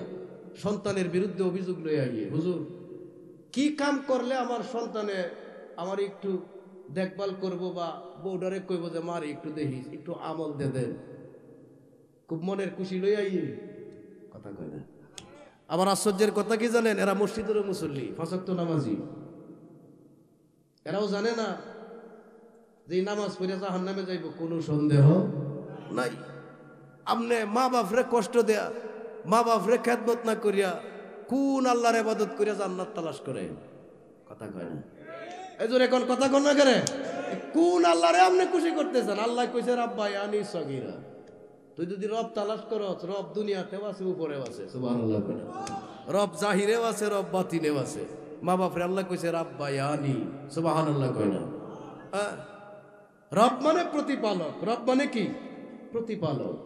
সন্তানের বিরুদ্ধে অভিযোগ লয়ে আইয়ে, হুজুর কি কাম করলে আমার সন্তানে আমার একটু দেখভাল করব, বা বউডারে কইব যে মারি একটু দেখিস, একটু আমল দে দেন। খুব মনের খুশি লই আইয়ে, কথা কয় না। আবার আশ্চর্যের কথা কি জানেন? এরা মসজিদেরও মুসল্লি, 5 ওয়াক্ত নামাজি। এরাও জানে না যে নামাজ পড়ে জাহান্নামে যাইব, কোনো সন্দেহ নাই। আমনে মা বাপরে কষ্ট দেয়া, মা বাপরে খেদমত না করিয়া, কোন আল্লাহর ইবাদত করিয়া জান্নাত তালাশ করে? কথা কয় না। এই জোরে এখন কথা কন না করে, কোন আল্লাহরে আপনি খুশি করতেছেন? আল্লাহ কইছে রাব্বায়ানি সগীরা। তুই যদি রব তালাশ করস, রব দুনিয়াতেও আছে, উপরেও আছে। সুবহানাল্লাহ। রব জাহিরেও আছে, রব বাতিনেও আছে। মা বাপরে আল্লাহ কইছে রাব্বায়ানি। সুবহানাল্লাহ কয় না? রব মানে প্রতিপালক। রব মানে কি? প্রতিপালক।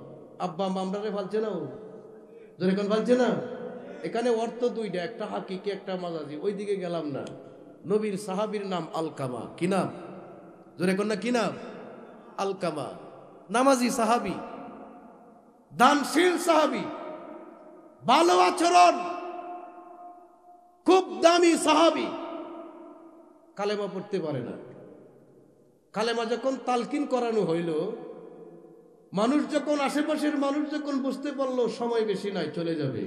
আব্বা মামরারে ফালছে না, ও জোরে কোন ফালছে না? এখানে অর্থ দুইটা, একটা হাকিকি, একটা মাজাজি। ওইদিকে গেলাম না। নবীর সাহাবীর নাম আলকামা। কি নাম? জোরে কোন না, কি নাম? আলকামা। নামাজি সাহাবী, দানশীল সাহাবী, ভালো আচরণ, খুব দামি সাহাবী। কালেমা পড়তে পারে না। কালেমা যখন তালকিন করানো হইল, মানুষ যখন আশেপাশের মানুষ যখন বুঝতে পারলো সময় বেশি নাই চলে যাবে,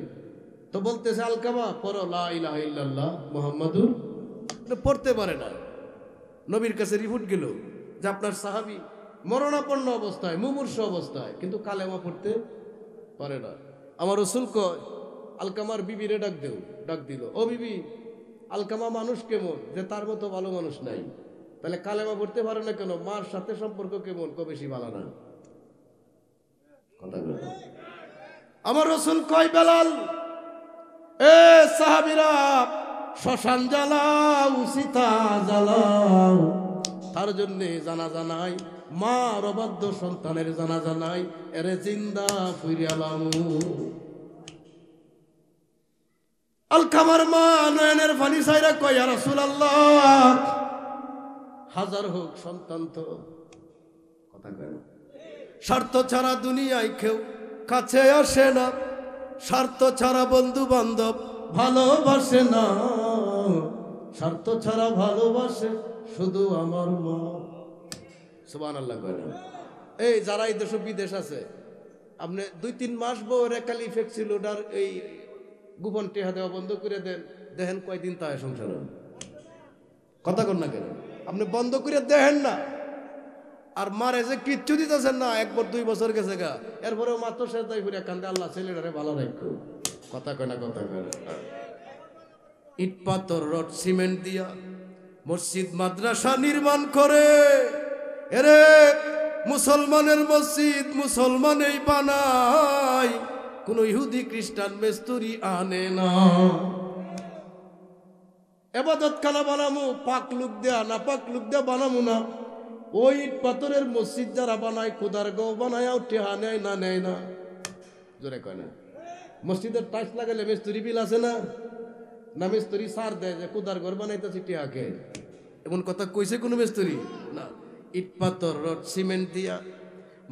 তো বলতেছে আলকামা পড়ো লা ইলাহা ইল্লাল্লাহ মুহাম্মাদুর, পড়তে পারে না। নবীর কাছে রিপোর্ট গেল যে আপনার সাহাবী মরণাপন্ন অবস্থায়, মুমূর্ষ অবস্থায়, কিন্তু কালেমা পড়তে পারে না। আমার রাসূল কয় আলকামার বিবিরে ডাক দিল, ও বিবি, আলকামা মানুষ কেমন যে তার মতো ভালো মানুষ নাই, তাহলে কালেমা পড়তে পারে না কেন? মার সাথে সম্পর্ক কেমন? বেশি ভালো না। কথা বলে আমার রাসূল কয় বেলাল, এ সাহাবীরা, শ্মশান জ্বালাও, সীতা জ্বালাও, তার জন্যে জানাজা নাই, মা অবাধ্য সন্তানের জানাজা নাই, এরে জিন্দা ফুইরালাম। আলকামার মা নয়নের পানি ছাইরা কয় ইয়া রাসূলুল্লাহ, হাজার হোক সন্তান তো, কথা কয় না, স্বার্থ ছাড়া দুনিয়ায় কেউ কাছে আসে না, স্বার্থ ছাড়া বন্ধু বান্ধব ভালোবাসে না, স্বার্থ ছাড়া ভালোবাসে শুধু আমার মা। সুবহানাল্লাহ কয় না? এই যারা এই দেশ বিদেশ আছে, আপনি 2-3 মাস বউরে খালি ফেকছিল ওটার এই গোপন টেহা দেওয়া বন্ধ করে দেন, দেখেন কয়দিন তাই সংসার। কথা কন না কেন? আপনি বন্ধ করে দেখেন না, আর মারে যে কিচ্ছু দিতেছেন না, 1-2 বছর গেছে গা, এরপরেও মাত্র শেষ দায় ফিরে কান্দে আল্লাহ ছেলেটারে ভালো রাখো। কথা কয় না? কথা কয় না? ইট পাথর রড সিমেন্ট দিয়া মসজিদ মাদ্রাসা নির্মাণ করে, এরে মুসলমানের মসজিদ মুসলমানেই বানায়, কোন ইহুদি খ্রিস্টান মেস্তুরি আনে না। এবাদত খানা বানামু পাক লুক দেয়া না পাক লুক দেয়া বানামু না। ওই ইট পাথরের মসজিদ যারা বানায়, খোদার গো বানায়, টেহা নেয় না, নেয় না, জোরে কয় না? মসজিদের টাইলস লাগালে মিস্ত্রি বিল আছে না? না মিস্ত্রি সার দেয় যে খোদার ঘর বানাইতেছি টেহাকে, এমন কথা কইছে কোন মিস্ত্রি? না। ইট পাথর রড সিমেন্ট দিয়া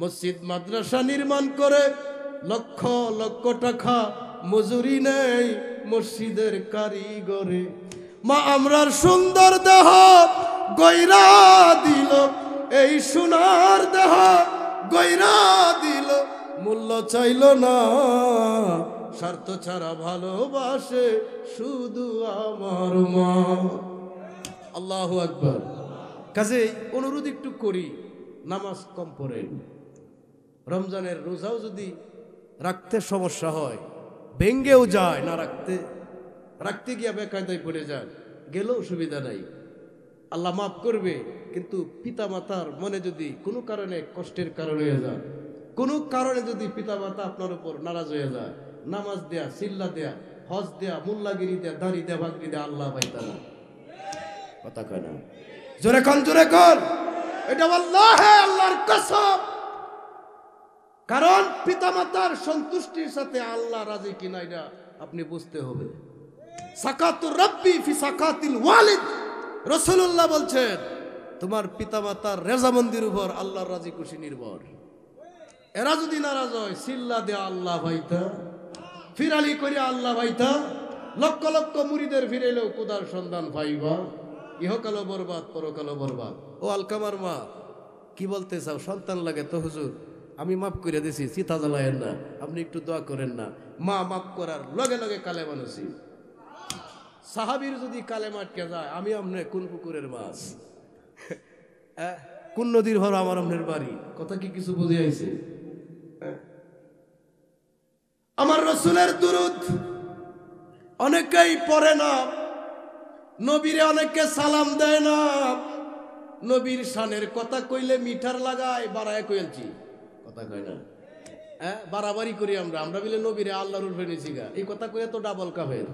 মসজিদ মাদ্রাসা নির্মাণ করে, লক্ষ লক্ষ টাকা মজুরি নেই মসজিদের কারিগরে। মা আমরার সুন্দর দেহ গয়রা দিল, এই সোনার দেহ গয়রা দিল, মূল্য চাইল না, স্বার্থ ছাড়া ভালোবাসে শুধু আমার মা। আল্লাহু আকবার। কাজে অনুরোধ একটু করি, নামাজ কম পড়েন। রমজানের রোজাও যদি রাখতে সমস্যা হয়, ভেঙ্গেও যায় না, রাখতে গিয়া বেকায়দায় পড়ে যায়, গেলেও সুবিধা নাই, আল্লাহ মাফ করবে। কিন্তু পিতা মাতার মনে যদি কোনো কারণে কষ্টের কারণ হয়ে যায়, কোনো কারণে যদি পিতা মাতা আপনার উপর নারাজ হয়ে যায়, নামাজ দেয়া, সিল্লা দেয়া, হজ দেয়া, মুল্লাগিরি দেয়া, দাড়ি দেয়া, ভাগরি দেয়া আল্লাহ পাইতা না। কথা কয় না? জোরে কন, জোরে কন। এটা আল্লাহে, আল্লাহর কসম। কারণ পিতামাতার সন্তুষ্টির সাথে আল্লাহ রাজি কিনা এটা আপনি বুঝতে হবে। সাকাতুর রাব্বি ফি সাকাতিল ওয়ালিদ, রাসূলুল্লাহ বলছেন তোমার পিতামাতার রেজামন্দির উপর আল্লাহর রাজি খুশি নির্ভর। এরা যদি নারাজ হয়, সিল্লা দেয়া আল্লাহ ভাইতা, ফিরালি করে আল্লাহ ভাইতা, লক্ষ লক্ষ মুরিদের ফিরেলেও খোদার সন্ধান পাইবা, ইহকালও বরবাদ পরকালও বরবাদ। ও আলকামার মা, কি বলতে চাও? সন্তান লাগে তো হুজুর, আমি মাফ করে দিছি, চিতা জ্বালায়েন না, আপনি একটু দোয়া করেন না। মা মাফ করার লগে লগে কালেমা নসি। সাহাবীর যদি কালেমা আটকে যায়, আমি আমনে কোন পুকুরের মাছ, কোন নদীর ভর আমার আমনের বাড়ি। কথা কি কিছু বুঝে আইছে? আমার রাসূলের দুরূদ অনেকেই পড়ে না, নবীরে অনেকে সালাম দেয় না, নবীর শানের কথা কইলে মিঠার লাগায় বাড়ায় কইলছি। কথা কয় না? বাড়াবাড়ি করি আমরা বলে নবীরে আল্লাহর উপরে নিছি গা, এই কথা কইলে তো ডাবল কাফের।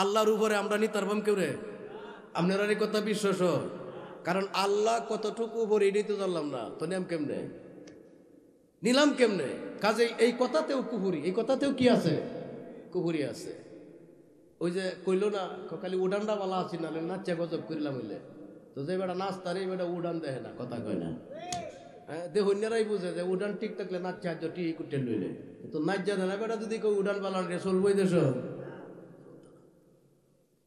আল্লাহর উপরে আমরা নিতারবাম কেউ রে? আপনারা এই কথা বিশ্বাস? কারণ আল্লাহ কতটুকু উপরে এটাই তো জানলাম না, তো নিলাম কেমনে, নিলাম কেমনে? কাজে এই কথাতেও কুহুরি, এই কথাতেও কি আছে? কুহুরি আছে। ওই যে কইল না, খালি উডানটা বালা আছি, নাহলে নাচা গজব করিলাম হইলে, তো যে বেটা নাচতার এই বেটা উডান দেখে না। কথা কয় না? দেহন্যারাই বুঝে যে উডান ঠিক থাকলে নাচ চার্য টিকি কুটে লইলে, তো নাচ যা না বেটা যদি কেউ উডান বালান রে চলবই দেশ।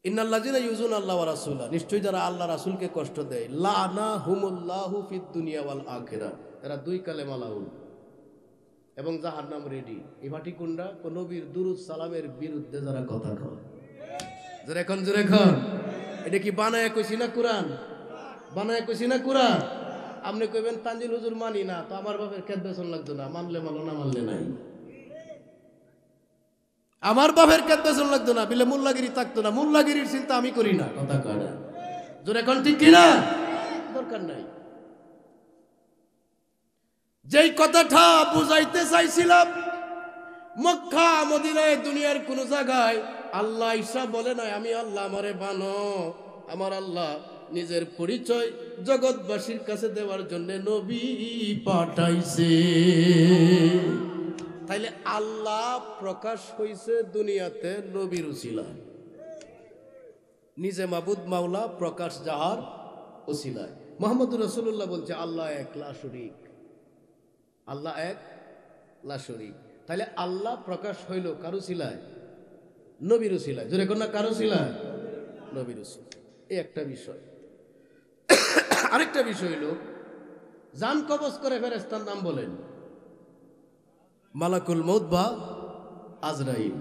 ইন্নাল্লাযিনা ইউযুনা আল্লাহ ওয়া রাসূলা, নিশ্চয়ই যারা আল্লাহ রাসূলকে কষ্ট দেয়, লানাহুমুল্লাহু ফিদ দুনিয়া ওয়াল আখিরাহ, এরা দুই কালেমা লাউল। এবং জাহান্নাম রেডি। এই ভাটি কোনটা? নবীর দুরুদ সালামের বিরুদ্ধে যারা কথা কয়। জোরে এখন এটা কি বানায় কইছি না কোরআন? বানায় কইছি না কোরআন? আপনি কইবেন তানজিল হুজুর মানি না, তো আমার বাপের খেত বেতন লাগতো না, মানলে মানো না মানলে নাই। আমার বাপের খেত বেতন লাগতো না বিলে মোল্লাগিরি থাকতো না, মোল্লাগিরির চিন্তা আমি করি না। কথা কয় না? জোরে এখন ঠিক কিনা? দরকার নাই। যেই কথাটা বুঝাইতে চাইছিলাম, মক্কা মদিনায় দুনিয়ার কোন জায়গায় আল্লাহ ঈসা বলে নাই আমি আল্লাহ আমারে বানো। আমার আল্লাহ নিজের পরিচয় জগৎবাসীর কাছে দেওয়ার জন্য নবী পাঠাইছে। তাইলে আল্লাহ প্রকাশ হইছে দুনিয়াতে নবীর উসিলায়। নিজে মাবুদ মাওলা প্রকাশ যাহার উসিলায়। মুহাম্মদুর রাসূলুল্লাহ বলছে আল্লাহ এক লা শরীক, আল্লাহ এক লা শরীক। তাহলে আল্লাহ প্রকাশ হইল কারো উসিলায়? নবীর উসিলায়। জোরে কোন না কারো উসিলায়? নবীর উসিলায়। এই একটা বিষয়। আরেকটা বিষয় হইল জান কবজ করে ফেরেশতার নাম বলেন? মালাকুল মউত বা আজরাইল।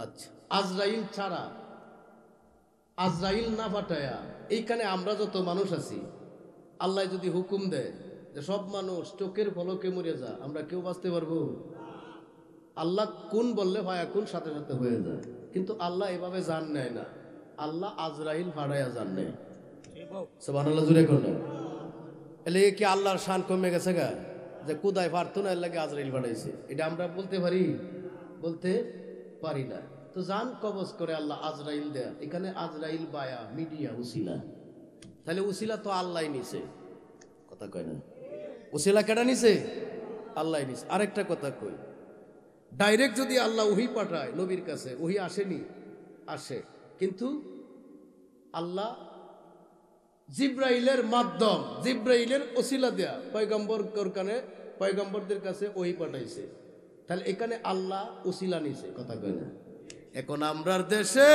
আচ্ছা, আজরাইল ছাড়া, আজরাইল না পাঠায়া এইখানে আমরা যত মানুষ আছি, আল্লাহ যদি হুকুম দেয় যে সব মানুষ চোখের পলকে মরে যা, আমরা কেউ বাঁচতে পারবো? আল্লাহ কোন বললে ভাইয়া কোন সাথে সাথে হয়ে যায়। কিন্তু আল্লাহ এভাবে জান নেয় না, আল্লাহ আজরাইল ভাড়াইয়া জান নেয়। সুবহানাল্লাহ জুড়ে করলেন। এলে কি আল্লাহর শান কমে গেছে গা যে কুদায় পারতো না, এর লাগে আজরাইল ভাড়াইছে? এটা আমরা বলতে পারি? বলতে পারি না। তো জান কবজ করে আল্লাহ আজরাইল দেয়া, এখানে আজরাইল বায়া মিডিয়া উসিলা। তাহলে উসিলা তো আল্লাহ নিছে। কথা কয় না? উসিলা কেডা নিছে? আল্লাহ নিছে। আরেকটা কথা কই, ডাইরেক্ট যদি আল্লাহ ওহী পাঠায় নবীর কাছে, ওহী আসেনি? আসে। কিন্তু আল্লাহ জিব্রাইলের মাধ্যম, জিব্রাইলের ওসিলা দেয়া পয়গম্বরদের কাছে ওহী পাঠাইছে। তাহলে এখানে আল্লাহ ওসিলা নিছে। কথা কয় না? এখন আমরার দেশে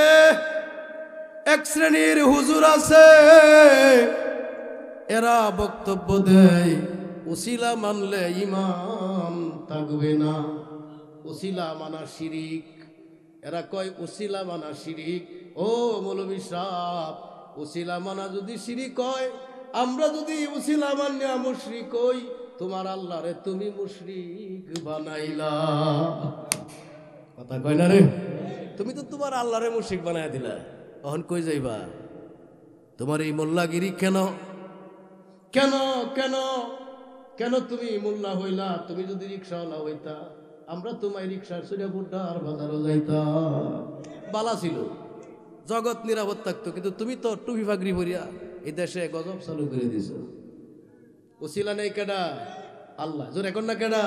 এক শ্রেণীর হুজুর আছে, এরা বক্তব্য দেয় ওসিলা মানলে ইমান থাকবে না, ওসিলা মানা শিরিক। এরা কয় ওসিলা মানা শিরিক। ও মৌলভী সাহেব, ওসিলা মানা যদি শিরিক হয়, আমরা যদি ওসিলা মানিয়া মুশরিক হই, তোমার আল্লাহরে তুমি মুশরিক বানাইলা। কথা কয় না রে? তুমি তো তোমার আল্লাহরে মুশরিক বানাইয়া দিলা। এখন কই যাইবা? তোমার এই মোল্লাগিরি কেন কেন কেন কেন তুমি মোল্লা হইলা? তুমি যদি রিক্সাওয়ালা হইতা, আমরা তোমায় রিক্সার সুরিয়া বুড্ডার বাজারও যাইতা, বালা ছিল, জগৎ নিরাপদ থাকতো। কিন্তু তুমি তো টুপি ফাগরি ভরিয়া এই দেশে গজব চালু করে দিছ। উসিলা নেই কেডা? আল্লাহ। জোর এখন না কেডা?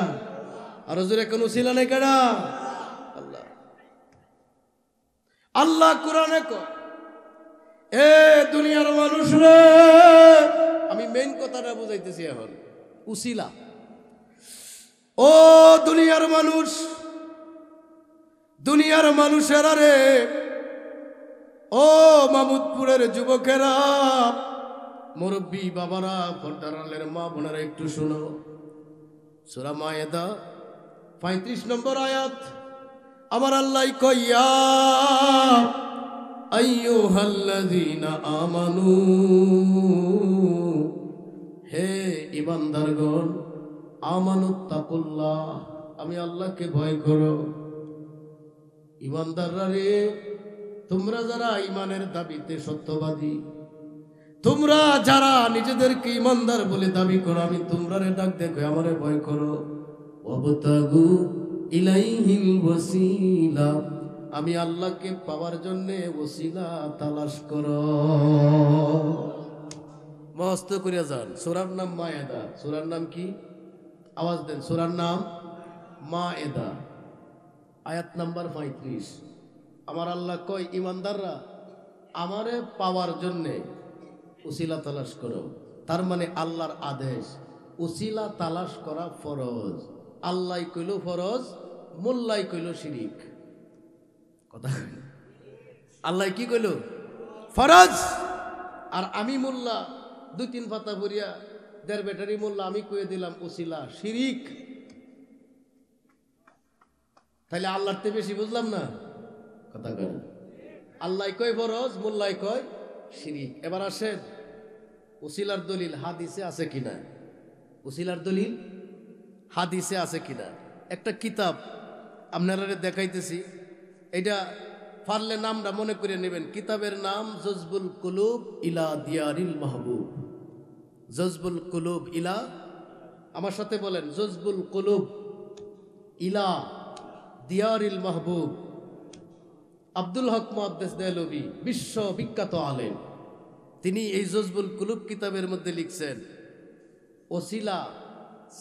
আরো জোর এখন উসিলা নেই কেডা? আল্লাহ। আল্লাহ কোরআনে কয়, এ দুনিয়ার মানুষ রে, আমি মেইন কথাটা বুঝাইতেছি এখন। উসিলা, ও দুনিয়ার মানুষ, দুনিয়ার মানুষেরা রে, ও মামুদপুরের যুবকেরা, মুরব্বী বাবারা, পর্দার আলের মা বোনেরা, একটু শোনো। সূরা মায়েদা 35 নম্বর আয়াত। আমার আল্লাহ কইয়া আইয়ুহাল্লাযীনা আমানু, হে ঈমানদারগণ, আমানুত্তাকুল্লাহ, আমি আল্লাহকে ভয় করো। ঈমানদাররা রে, তোমরা যারা ঈমানের দাবিতে সত্যবাদী, তোমরা যারা নিজেদেরকে ঈমানদার বলে দাবি করো, আমি তোমরা রে ডাক দেখো, আমারে ভয় করো। ওয়াবতাগু ইলাইহিল ওয়াসিলা, আমি আল্লাহকে পাওয়ার জন্য ওসিলা তালাশ করো। মস্ত করিয়া যান। সূরার নাম মায়েদা। সূরার নাম কি? আওয়াজ দেন। সূরার নাম মায়েদা, আয়াত নাম্বার 35। আমার আল্লাহ কয়, ঈমানদাররা আমারে পাওয়ার জন্যে উসিলা তালাশ করো। তার মানে আল্লাহর আদেশ, উসিলা তালাশ করা ফরজ। আল্লাহ কইল ফরজ, মোল্লাই কইল শিরিক। কথা, আল্লাহ কি কইল? ফরজ। আর আমি মোল্লা 2-3 পাতা পড়িয়া 1.5 ব্যাটারি মোল্লা আমি কয়ে দিলাম উসিলা শিরিক। তাহলে আল্লাহর থেকে বেশি বুঝলাম না কথা কয় না। আল্লাহ কয় ফরজ, মোল্লাই কয় শিরিক। এবার আসেন উসিলার দলিল হাদিসে আছে কিনা, উসিলার দলিল হাদিসে আছে কিনা। একটা কিতাব আপনারা দেখাইতেছি, এটা পারলে নামটা মনে করে নেবেন। কিতাবের নাম জজবুল কুলুব ইলা দিয়ারিল মাহবুব। জজবুল কুলুব ইলা, আমার সাথে বলেন, জজবুল কুলুব ইলা দিয়ারিল মাহবুব। আব্দুল হক মুহাদ্দিস দেহলভী বিশ্ব বিখ্যাত আলেম, তিনি এই জজবুল কুলুব কিতাবের মধ্যে লিখছেন ওসিলা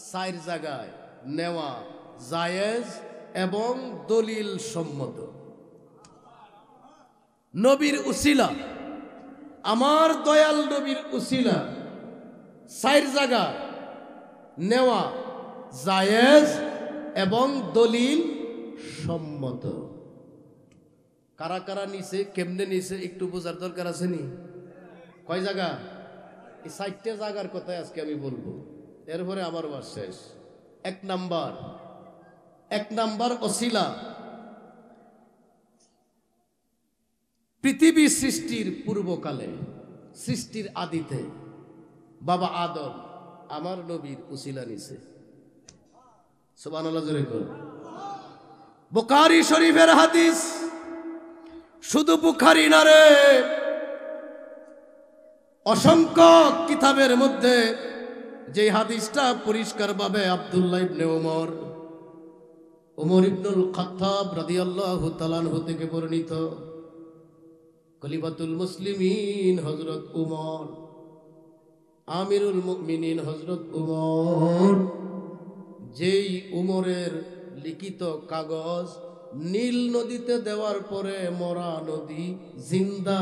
চার জায়গায় নেওয়া জায়েজ এবং দলিল সম্মত। নবীর উসিলা, আমার দয়াল নবীর উসিলা চার জায়গা নেওয়া জায়েজ এবং দলিল সম্মত। কারা কারা নিছে, কেমনে নিছে একটু বোঝার দরকার আছে নি? কয় জায়গা? এই 4টে জায়গার কথা আজকে আমি বলবো, এরপরে আমার ওয়াজ শেষ। এক নাম্বার ওসিলা, পৃথিবী সৃষ্টির পূর্বকালে, সৃষ্টির আদিতে বাবা আদম আমার নবীর উসিলা নিছে। সুবহানাল্লাহ জোরে কর। বুখারী শরীফের হাদিস, শুধু বুখারী না রে, অসংখ্য কিতাবের মধ্যে যে হাদিসটা পরিষ্কারভাবে আব্দুল্লাহ ইবনে ওমর ইবনুল খাত্তাব রাদিয়াল্লাহু তাআলা আনহু থেকে বর্ণিত, খলিফাতুল মুসলিমিন হযরত উমর, আমিরুল মুমিনিন হযরত উমর, যেই উমরের লিখিত কাগজ নীল নদীতে দেওয়ার পরে মরা নদী জিন্দা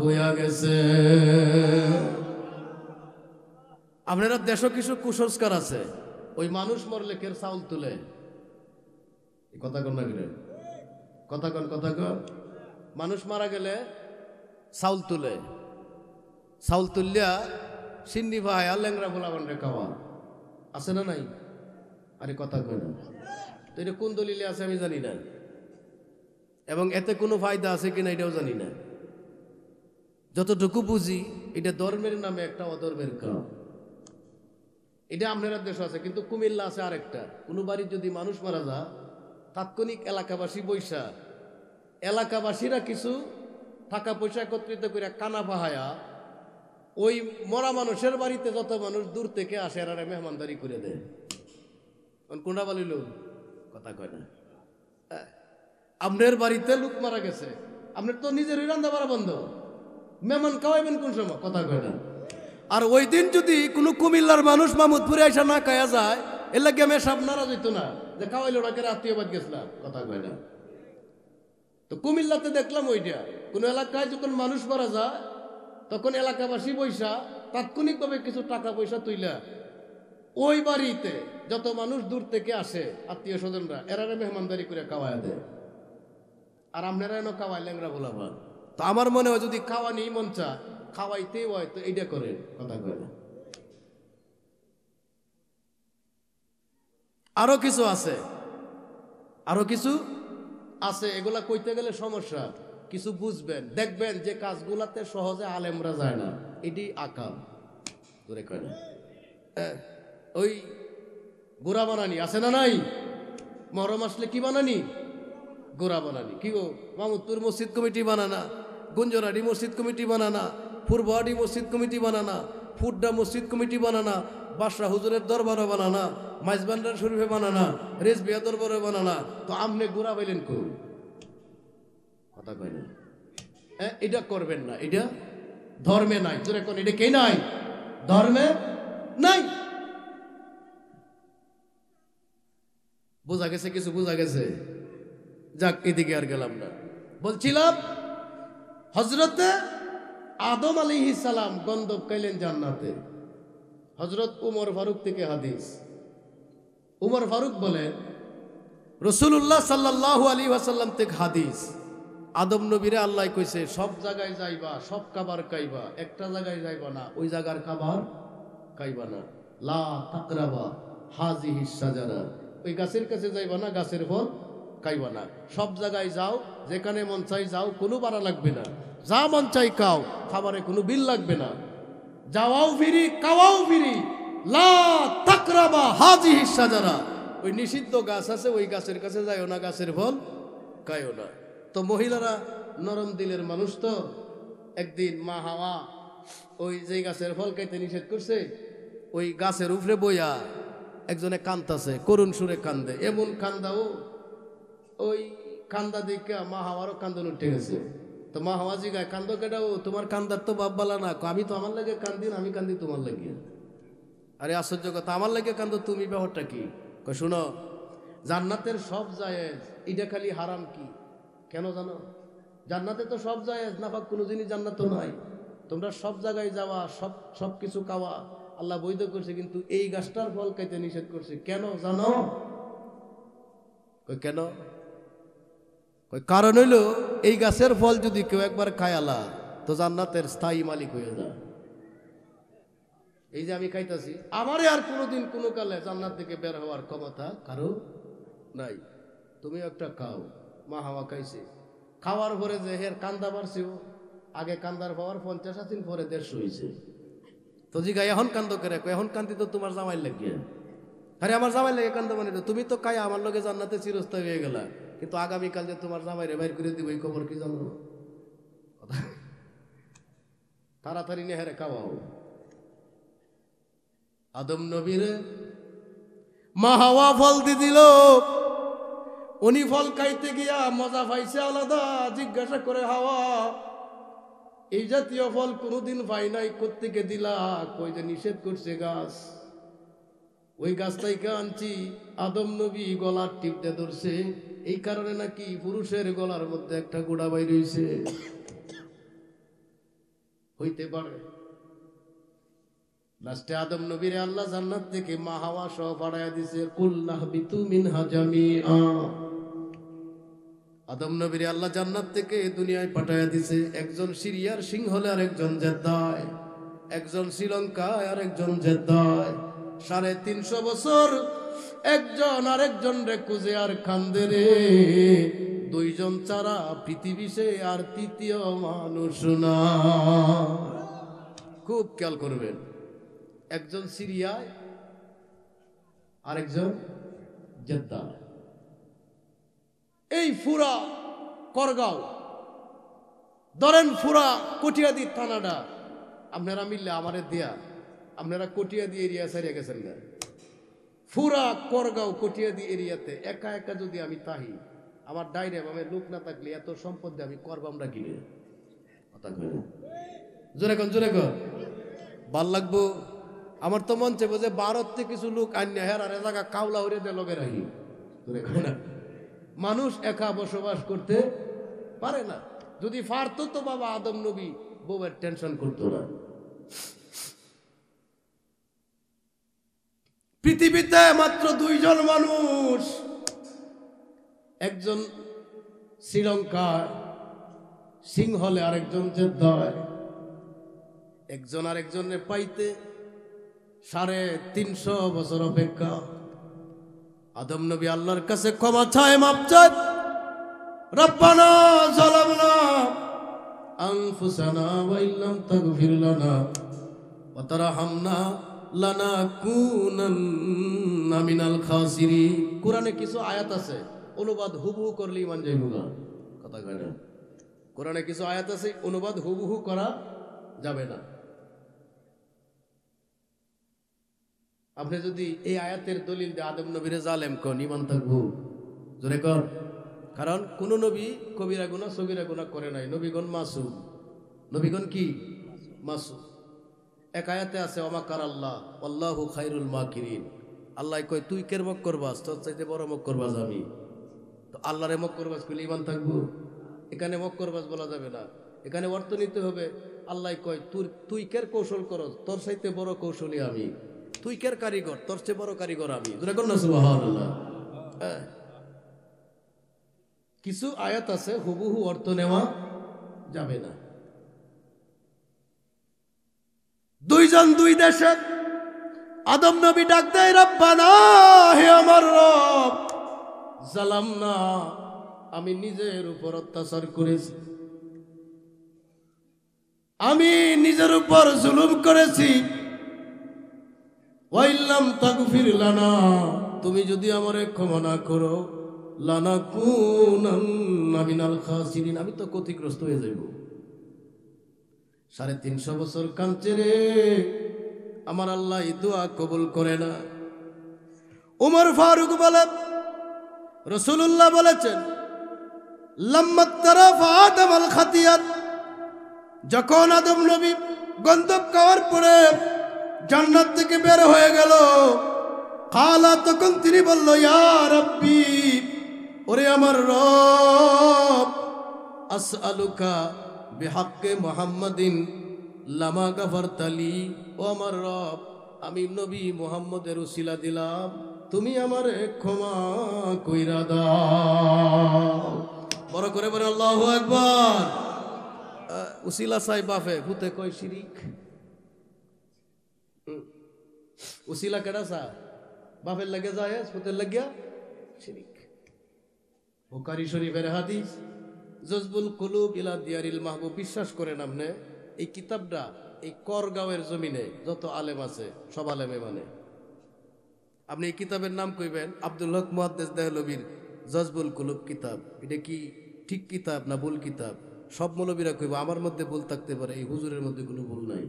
হইয়া গেছে। আপনারা দেশও কিছু কুসংস্কার আছে, ওই মানুষ মরলে কের চাউল তুলে, কথা কন না গেলে, কথা কন, কথা কন। মানুষ মারা গেলে চাউল তুলে, চাউল তুলিয়া সিন্নি ভাই আর ল্যাংরা ভোলাবান রে খাওয়া আছে না নাই? আরে কথা কয় না তো, এটা কোন দলিলে আছে আমি জানি না, এবং এতে কোনো ফায়দা আছে কিনা এটাও জানি না। যতটুকু বুঝি এটা ধর্মের নামে একটা অধর্মের কাম। এটা আপনারা দেশ আছে, কিন্তু কুমিল্লা আছে আরেকটা। কোনো বাড়ির যদি মানুষ মারা যায়, তাৎক্ষণিক এলাকাবাসী বৈশা, এলাকাবাসীরা কিছু টাকা পয়সা একত্রিত করে কানা পাহায়া ওই মরা মানুষের বাড়িতে যত মানুষ দূর থেকে আসে এরা মেহমানদারি করে দেয়। কোনটা বলিল কথা কয় না। আপনার বাড়িতে লোক মারা গেছে, আপনার তো নিজের রান্না বাড়া বন্ধ, মেহমান খাওয়াইবেন কোন সময়? কথা কয় না। আর ওই দিন যদি কোনো কুমিল্লার মানুষ মাহমুদপুরে আসা না খায়া যায়, এর লাগে আমি সব নারাজ হইতো না যে খাওয়াইল ওটাকে আত্মীয়বাদ গেছিলাম, কথা কয় না। তো কুমিল্লাতে দেখলাম ওইটা, কোন এলাকায় যখন মানুষ মারা যায় তখন এলাকাবাসী বৈশা তাৎক্ষণিকভাবে কিছু টাকা পয়সা তুইলা ওই বাড়িতে যত মানুষ দূর থেকে আসে আত্মীয় স্বজনরা, এরা মেহমানদারি করে খাওয়াই দেয়। আর আপনারা এনে খাওয়াই ল্যাংরা ভোলাবান। তো আমার মনে হয় যদি খাওয়া নেই মন চা খাওয়াইতেই হয় তো এইটা করেন, কথা কয় না। আরো কিছু আছে, আরো কিছু আছে, এগুলা কইতে গেলে সমস্যা। কিছু বুঝবেন, দেখবেন যে কাজগুলাতে সহজে আলেমরা যায় না, এটি আকাম ধরে কয় না। ওই গোড়া বানানি আছে না নাই? মহরম আসলে কি বানানি? গোড়া বানানি। কি গো, মাহমুদপুর মসজিদ কমিটি বানানা, গুঞ্জরাডি মসজিদ কমিটি বানানা, পূর্বহাটি মসজিদ কমিটি বানানা, ফুড্ডা মসজিদ কমিটি বানানা, বাদশাহ হুজুরের দরবারও বানানা, মাইজবান্ডার শরীফে বানানা, রেজবিয়া দরবারে বানানা। তো আপনি গোড়া পাইলেন কোন? কথা কয় না। এটা করবেন না, এটা ধর্মে নাই। তোর এখন এটা কে নাই? ধর্মে নাই। বোঝা গেছে? কিছু বোঝা গেছে? যাক, এদিকে আর গেলাম না। বলছিলাম হজরতে আদম আলাইহিস সালাম গন্ধব খাইলেন জান্নাতে। হজরত উমর ফারুক থেকে হাদিস, উমর ফারুক বলেন রাসূলুল্লাহ সাল্লাল্লাহু আলাইহি ওয়াসাল্লাম থেকে হাদিস, আদম নবীরে আল্লাহ কইছে সব জায়গায় যাইবা, সব খাবার খাইবা, একটা জায়গায় যাইবা না, ওই জায়গার খাবার খাইবা না। লা তাকরাবা হাযিহিস শাজারা, ওই গাছের কাছে যাইবা না, গাছের ফল খাইবা না। সব জায়গায় যাও, যেখানে মন চাই যাও, কোনো ভাড়া লাগবে না। যা মন চাই খাও, খাবারে কোনো বিল লাগবে না। যাওয়াও ফিরি, খাওয়াও ফিরি। লা তাকরাবা হাজিহি শাজারা, ওই নিষিদ্ধ গাছ আছে ওই গাছের কাছে যাইও না, গাছের ফল খাইও না। তো মহিলারা নরম দিলের মানুষ, তো একদিন মা হাওয়া ওই যে গাছের ফল খাইতে নিষেধ করছে, ওই গাছের উপরে বইয়া একজনে কান্দাছে, করুণ সুরে কান্দে। এমন কান্দাও, ওই কান্দা দিকে মা হাওয়ারও কান্দন উঠে গেছে। তো মা হাওয়া জিগায়, কান্দো কেটাও, তোমার কান্দার তো বাপ বালা না। আমি তো আমার লাগে কান্দি না, আমি কান্দি তোমার লাগিয়ে। আরে আশ্চর্য কথা, আমার লাগে কান্দো তুমি, ব্যাপারটা কি? শুনো, জান্নাতের সব জায়েজ, এটা খালি হারাম কি কেন জানো? জান্নাতে তো সব জায়েজ, নাপাক কোনো জিনিস জান্নাত নাই। তোমরা সব জায়গায় যাওয়া, সব কিছু খাওয়া আল্লাহ বৈধ করছে, কিন্তু এই গাছটার ফল খাইতে নিষেধ করছে। কেন জানো? কেন? কারণ হইল, এই গাছের ফল যদি কেউ একবার খায় আলা, তো জান্নাতের স্থায়ী মালিক হয়ে যায়। এই যে আমি খাইতাছি, আমারে আর কোনোদিন কোনো কালে জান্নাত থেকে বের হওয়ার ক্ষমতা কারো নাই। তুমি একটা খাও। মা হাওয়া খাইছে, খাওয়ার পরে যে হের কান্দা বাড়ছেও, আগে কান্দার পাওয়ার 50 দিন পরে 150 হয়েছে। তো জিগা এখন কান্দ করে, এখন কান্দি তো তোমার জামাই লাগিয়ে। আরে আমার জামাই লাগে কান্দ, মানে তুমি তো খাই আমার লগে জান্নাতে চিরস্থায়ী হয়ে গেলা, কিন্তু আগামীকাল যে তোমার জামাইরে বাইর করে দিব এই খবর কি জানো? তাড়াতাড়ি নিয়ে হেরে খাওয়াও। আদম নবীর মা হাওয়া ফল দি দিল, উনি ফল খাইতে গিয়া মজা পাইছে আলাদা। জিজ্ঞাসা করে হাওয়া, এই জাতীয় ফল কোনোদিন পাই নাই, কোত্থেকে দিলা? কই যে নিষেধ করছে গাছ, ওই গাছটাইকে আনছি। আদম নবী গলার টিপতে ধরছে, এই কারণে নাকি পুরুষের গলার মধ্যে একটা গোড়া বাইর হইছে। হইতে পারে লাস্টে আদম নবীরে আল্লাহ জান্নাত থেকে মা হাওয়া সহ পাঠাইয়া দিছে। কুল্লাহ বিতু মিনহা জামিআ, আদম নবীরে আল্লাহ জান্নাত থেকে দুনিয়ায় পাঠাইয়া দিছে। একজন সিরিয়ার সিংহ হলে আর একজন জেদ্দায়, একজন শ্রীলঙ্কায় আর একজন জেদ্দায়। 350 বছর একজন আরেকজন রে খুঁজে আর কান্দে রে। দুইজন ছাড়া পৃথিবী সে আর তৃতীয় মানুষ না। খুব খেয়াল করবেন, একজন সিরিয়ায় আরেকজন জেদ্দা। এই ফুরা করগাঁও ধরেন, ফুরা কটিয়াদি থানাটা আপনারা মিললে আমারে দিয়া, আপনারা কটিয়াদি এরিয়া সারিয়া গেছেন না। ফুরা করগাঁও কটিয়াদি এরিয়াতে একা একা যদি আমি তাহি, আমার ডাইরে আমার লোক না থাকলে এত সম্পদ আমি করব আমরা কিনে। কথা কই জোরে কন, জোরে কন, ভাল লাগবো। আমার তো মন চাইবো যে ভারতে কিছু লোক আন্যা হের আর জায়গা কাউলা হইরে দে লগে রাখি। মানুষ একা বসবাস করতে পারে না। যদি পারতো তো বাবা আদম নবী বউয়ের টেনশন করতো না। পৃথিবীতে মাত্র 2 জন মানুষ, একজন শ্রীলঙ্কায় সিংহলে আরেকজন জেদ্দায়। একজন আরেকজনের পাইতে 350 বছর অপেক্ষা। আদম নবী আল্লাহর কাছে ক্ষমা চায়, মাপ চায়। রব্বানা যালামনা আনফুসানা ওয়া ইল্লাম তাগফির লানা ওয়া তারহামনা লানাকুনান্না মিনাল খাসিরিন। কোরআনে কিছু আয়াত আছে, অনুবাদ হুবহু করলে ইমান যাইব না। কথা কয় না? কোরআনে কিছু আয়াত আছে, অনুবাদ হুবহু করা যাবে না। আপনি যদি এই আয়াতের দলিল দিয়ে আদম নবীরে জালেম কোন, ইমান থাকবো? জোরে কর। কারণ কোন নবী কবিরা গুনাহ সগীরা গুনাহ করে নাই। নবীগণ মাসুম। নবীগণ কি? মাসুম। এক আয়াতে আছে ওয়ামাকার আল্লাহ আল্লাহু খায়রুল মাকিরিন। আল্লাহ কয় তুই কের মক করবাস, তোর চাইতে বড় মক করবাস আমি। তো আল্লাহরে মক করবাস করলে ইমান থাকবো? এখানে মক করবাস বলা যাবে না, এখানে অর্থ নিতে হবে। আল্লাহ কয় তুই কের কৌশল করস, তোর চাইতে বড় কৌশলী আমি। তুই কের কারিগর, তোর চেয়ে বড় কারিগর আমি। সুবহানাল্লাহ। কিছু আয়াত আছে হুবহু অর্থ নেওয়া যাবে না। 2 জন 2 দেশে। আদম নবী ডাক দেয়, রব্বানা, হে আমার রব, জালাম না, আমি নিজের উপর অত্যাচার করেছি, আমি নিজের উপর জুলুম করেছি। ওয়াইল্লাম তাগফির লানা, তুমি যদি আমারে ক্ষমা না করো, লানাকুনান্না মিনাল খাসিরিন, আমি তো ক্ষতিগ্রস্ত হয়ে যাইব। 350 বছর কাঁদছে রে, আমার আল্লাহ এই দোয়া কবুল করে না। উমর ফারুক বলে, রাসূলুল্লাহ বলেছেন, লাম্মা তারাফা আদম আল খাতিয়াত, যখন আদম নবী গন্ধব খাওয়ার পরে জান্নাত থেকে বের হয়ে গেল, কালা, তখন তিনি বলল, ইয়া রাব্বি, ওরে আমার রব, আসআলুকা বিহাক্কে মুহাম্মাদিন লামা গাফারতালি, ও আমার রব, আমি নবী মুহাম্মদের উসিলা দিলাম, তুমি আমারে ক্ষমা কইরা দাও। বড় করে বলে আল্লাহু আকবার। উসিলা চাই বাপে, ভূতে কয় শিরিক। উসিলা কেডা চা? বাপের লাগে যায়, ভূতের লাগিয়া শিরিক। বুখারী শরীফের হাদিস, জজবুল কুলুব ইলা দিয়ারিল মাহবুব। বিশ্বাস করেন আপনি, এই কিতাবটা এই করগাঁওয়ের জমিনে যত আলেম আছে সব আলেমে মানে। আপনি এই কিতাবের নাম কইবেন আব্দুল হক মুহাদ্দিস দেহলভির জজবুল কুলুব কিতাব, এটা কি ঠিক কিতাব না ভুল কিতাব? সব মৌলবীরা কইব আমার মধ্যে ভুল থাকতে পারে, এই হুজুরের মধ্যে কোনো ভুল নাই।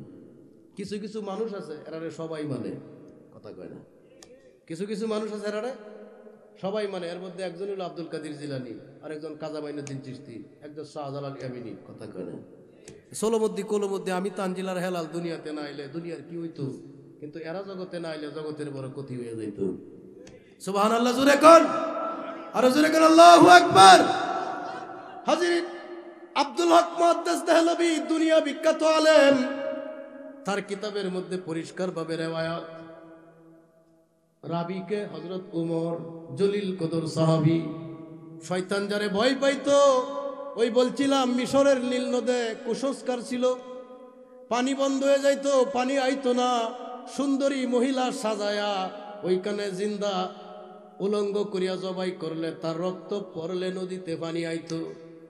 কিছু কিছু মানুষ আছে এরারে সবাই মানে, কথা কয় না। কিছু কিছু মানুষ আছে এরারে সবাই মানে। এর মধ্যে একজন হলো আব্দুল কাদের জিলানী, আরেকজন কাজা মাইনুদ্দিন চিশতি, একজন শাহজালাল ইয়ামিনী, কথা কয় না। সোলমদ্দি কোলমদ্দি, আমি তানজিলার হেলাল, দুনিয়াতে না আইলে দুনিয়ার কি হইতো, কিন্তু এরা জগতে না আইলে জগতের বড় ক্ষতি হয়ে যাইত। সুবহানাল্লাহ, জোরে কোন, আর জোরে কোন আল্লাহু আকবার। হাজির, আব্দুল হক মুহাদ্দিস দেহলভী দুনিয়া বিখ্যাত আলেম, তার কিতাবের মধ্যে পরিষ্কার ভাবে রেওয়ায়াত, রাবিকে হযরত উমর, জলিল কদর সাহাবী, শয়তান যারে ভয় পাইতো, ওই বলছিলাম মিশরের নীল নদে কুসংস্কার ছিল, পানি বন্ধ হয়ে যাইতো, পানি আইতো না, সুন্দরী মহিলা সাজায়া ওইখানে জিন্দা উলঙ্গ করিয়া জবাই করলে তার রক্ত পড়লে নদীতে পানি আইতো।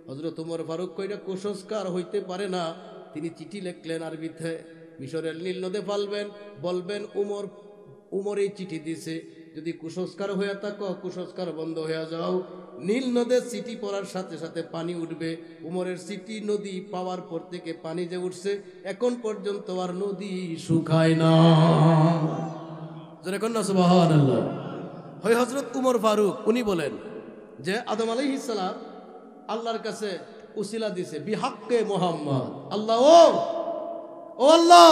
হযরত উমর ফারুক কইরা কুসংস্কার হইতে পারে না, তিনি চিঠি লিখলেন আরবিতে, মিশরের নীল নদে ফালবেন, বলবেন উমর এই চিঠি দিছে, যদি কুসংস্কার হইয়া থাকো কুসংস্কার বন্ধ হইয়া যাও। নীল নদে চিঠি পড়ার সাথে সাথে পানি উঠবে। উমরের চিঠি নদী পাওয়ার পর থেকে পানি যে উঠছে এখন পর্যন্ত আর নদী শুকায় না। যেরকম না, সুবহানাল্লাহ। হয় হযরত উমর ফারুক উনি বলেন যে আদম আলাইহিস সালাম আল্লাহর কাছে উসিলা দিছে বিহাক্কে মুহাম্মদ, আল্লাহ ও আল্লাহ,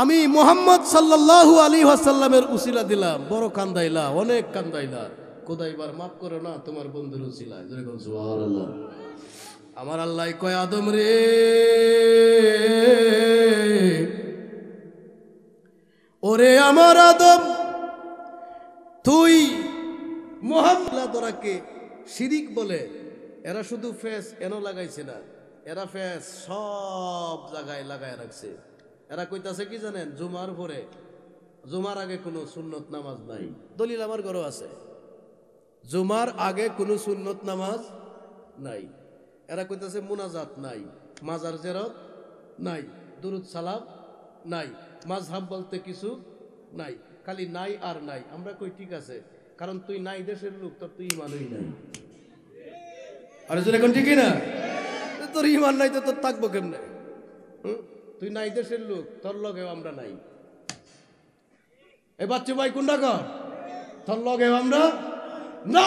আমি মুহাম্মদ সাল্লাল্লাহু আলাইহি ওয়াসাল্লামের উসিলা দিলাম, বড় কান্দাইলা, অনেক কান্দাইলা, খোদাইবার মাফ করো না তোমার বন্ধুর উসিলায়। যেরকম সুবহানাল্লাহ। আমার আল্লাহ কয়, আদম রে, ওরে আমার আদম, তুই মুহাম্মদ তোরাকে শিরিক বলে, এরা শুধু ফেস এনো লাগাইছে না, এরা ফেস সব জায়গায় লাগায় রাখছে। এরা কইতাছে কি জানেন, জুমার পরে, জুমার আগে কোনো সুন্নত নামাজ নাই। দলিল আমার ঘরেও আছে, জুমার আগে কোনো সুন্নত নামাজ নাই। এরা কইতাছে মুনাজাত নাই, মাজার জিয়ারত নাই, দুরুদ সালাম নাই, মাযহাব বলতে কিছু নাই, খালি নাই আর নাই। আমরা কই ঠিক আছে, কারণ তুই নাই দেশের লোক, তোর তুই ইমানই নাই। আরে যদি এখন ঠিকই না, তোর ইমান নাই তো তোর থাকবো কেমনে? তুই নাই দেশের লোক, তোর লগেও আমরা নাই। এ বাচ্চা ভাই কোনটা কর, তোর লগেও আমরা না।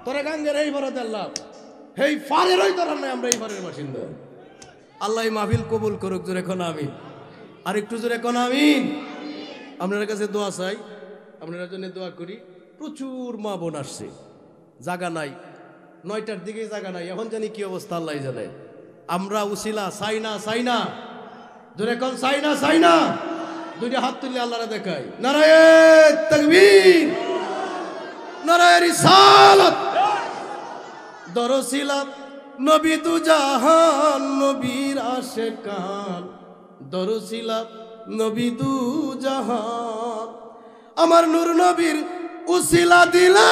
তোরা গাঙ্গের এই ভরত আল্লাহ, এই ফারের ওই তোরা নাই, আমরা এই ফারের বাসিন্দা। আল্লাহ মাহফিল কবুল করুক, জোরে কোন আমিন। আর একটু জোরে কোন আমিন। আপনার কাছে দোয়া চাই, আপনার জন্য দোয়া করি। প্রচুর মা বোন আসছে, জায়গা নাই, 9টার দিকে জায়গা নাই, এখন জানি কি অবস্থা আল্লাহ জানে। আমরা উসিলা চাই না, চাই না, জোরে কোন চাই না, চাই না। দুইটা হাত তুলে আল্লাহরে দেখাই, নারায়ে তাকবীর, নারায়ে রিসালাত। দরসিলা নবী দু জাহান, নবীর আশিকান, দরসিলা নবী দু জাহান, আমার নূর নবীর উসিলা দিলা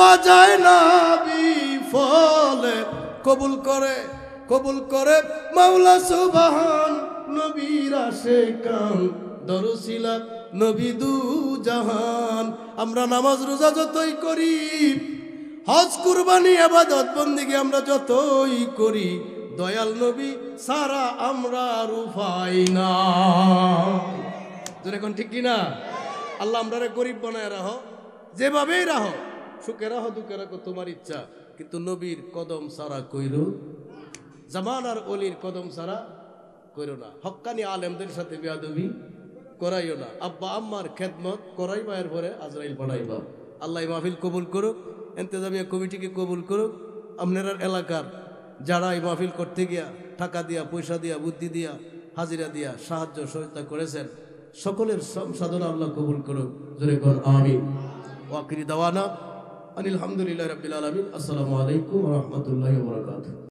বাজায় না বিফলে কবুল করে মাওলা সুবহান নবীর আশিকান দরুসিলা নবী দু জাহান। আমরা নামাজ রোজা যতই করি, হজ কুরবানি ইবাদত বন্দেগী আমরা যতই করি, দয়াল নবী সারা আমরা রুফাই না। এখন ঠিক কিনা? আল্লাহ আমরা গরিব বানায় রাখো, যেভাবেই রাখো, সুখে রাখো দুঃখে রাখো তোমার ইচ্ছা, কিন্তু নবীর কদম সারা কইরো, জামানার অলির কদম সারা কইরো না। হক্কানি আলেমদের সাথে বেয়াদবি করাইও না। আব্বা আম্মার খেদমত করাইবা, এরপরে আজরাইল বানাইবা। আল্লাহ মাহফিল কবুল করুক, ইন্তেজামিয়া কমিটিকে কবুল করুক। আপনার এলাকার যারা এই মাহফিল করতে গিয়া টাকা দিয়া, পয়সা দিয়া, বুদ্ধি দিয়া, হাজিরা দিয়া সাহায্য সহায়তা করেছেন, সকলের সাধনা আল্লাহ কবুল করুক। জোরে কোন আমিন। ওয়াকিরি দাওয়ানা আনিল হামদুলিল্লাহি রাব্বিল আলামিন। আসসালামু আলাইকুম ওয়া রাহমাতুল্লাহি ওয়া বারাকাতুহু।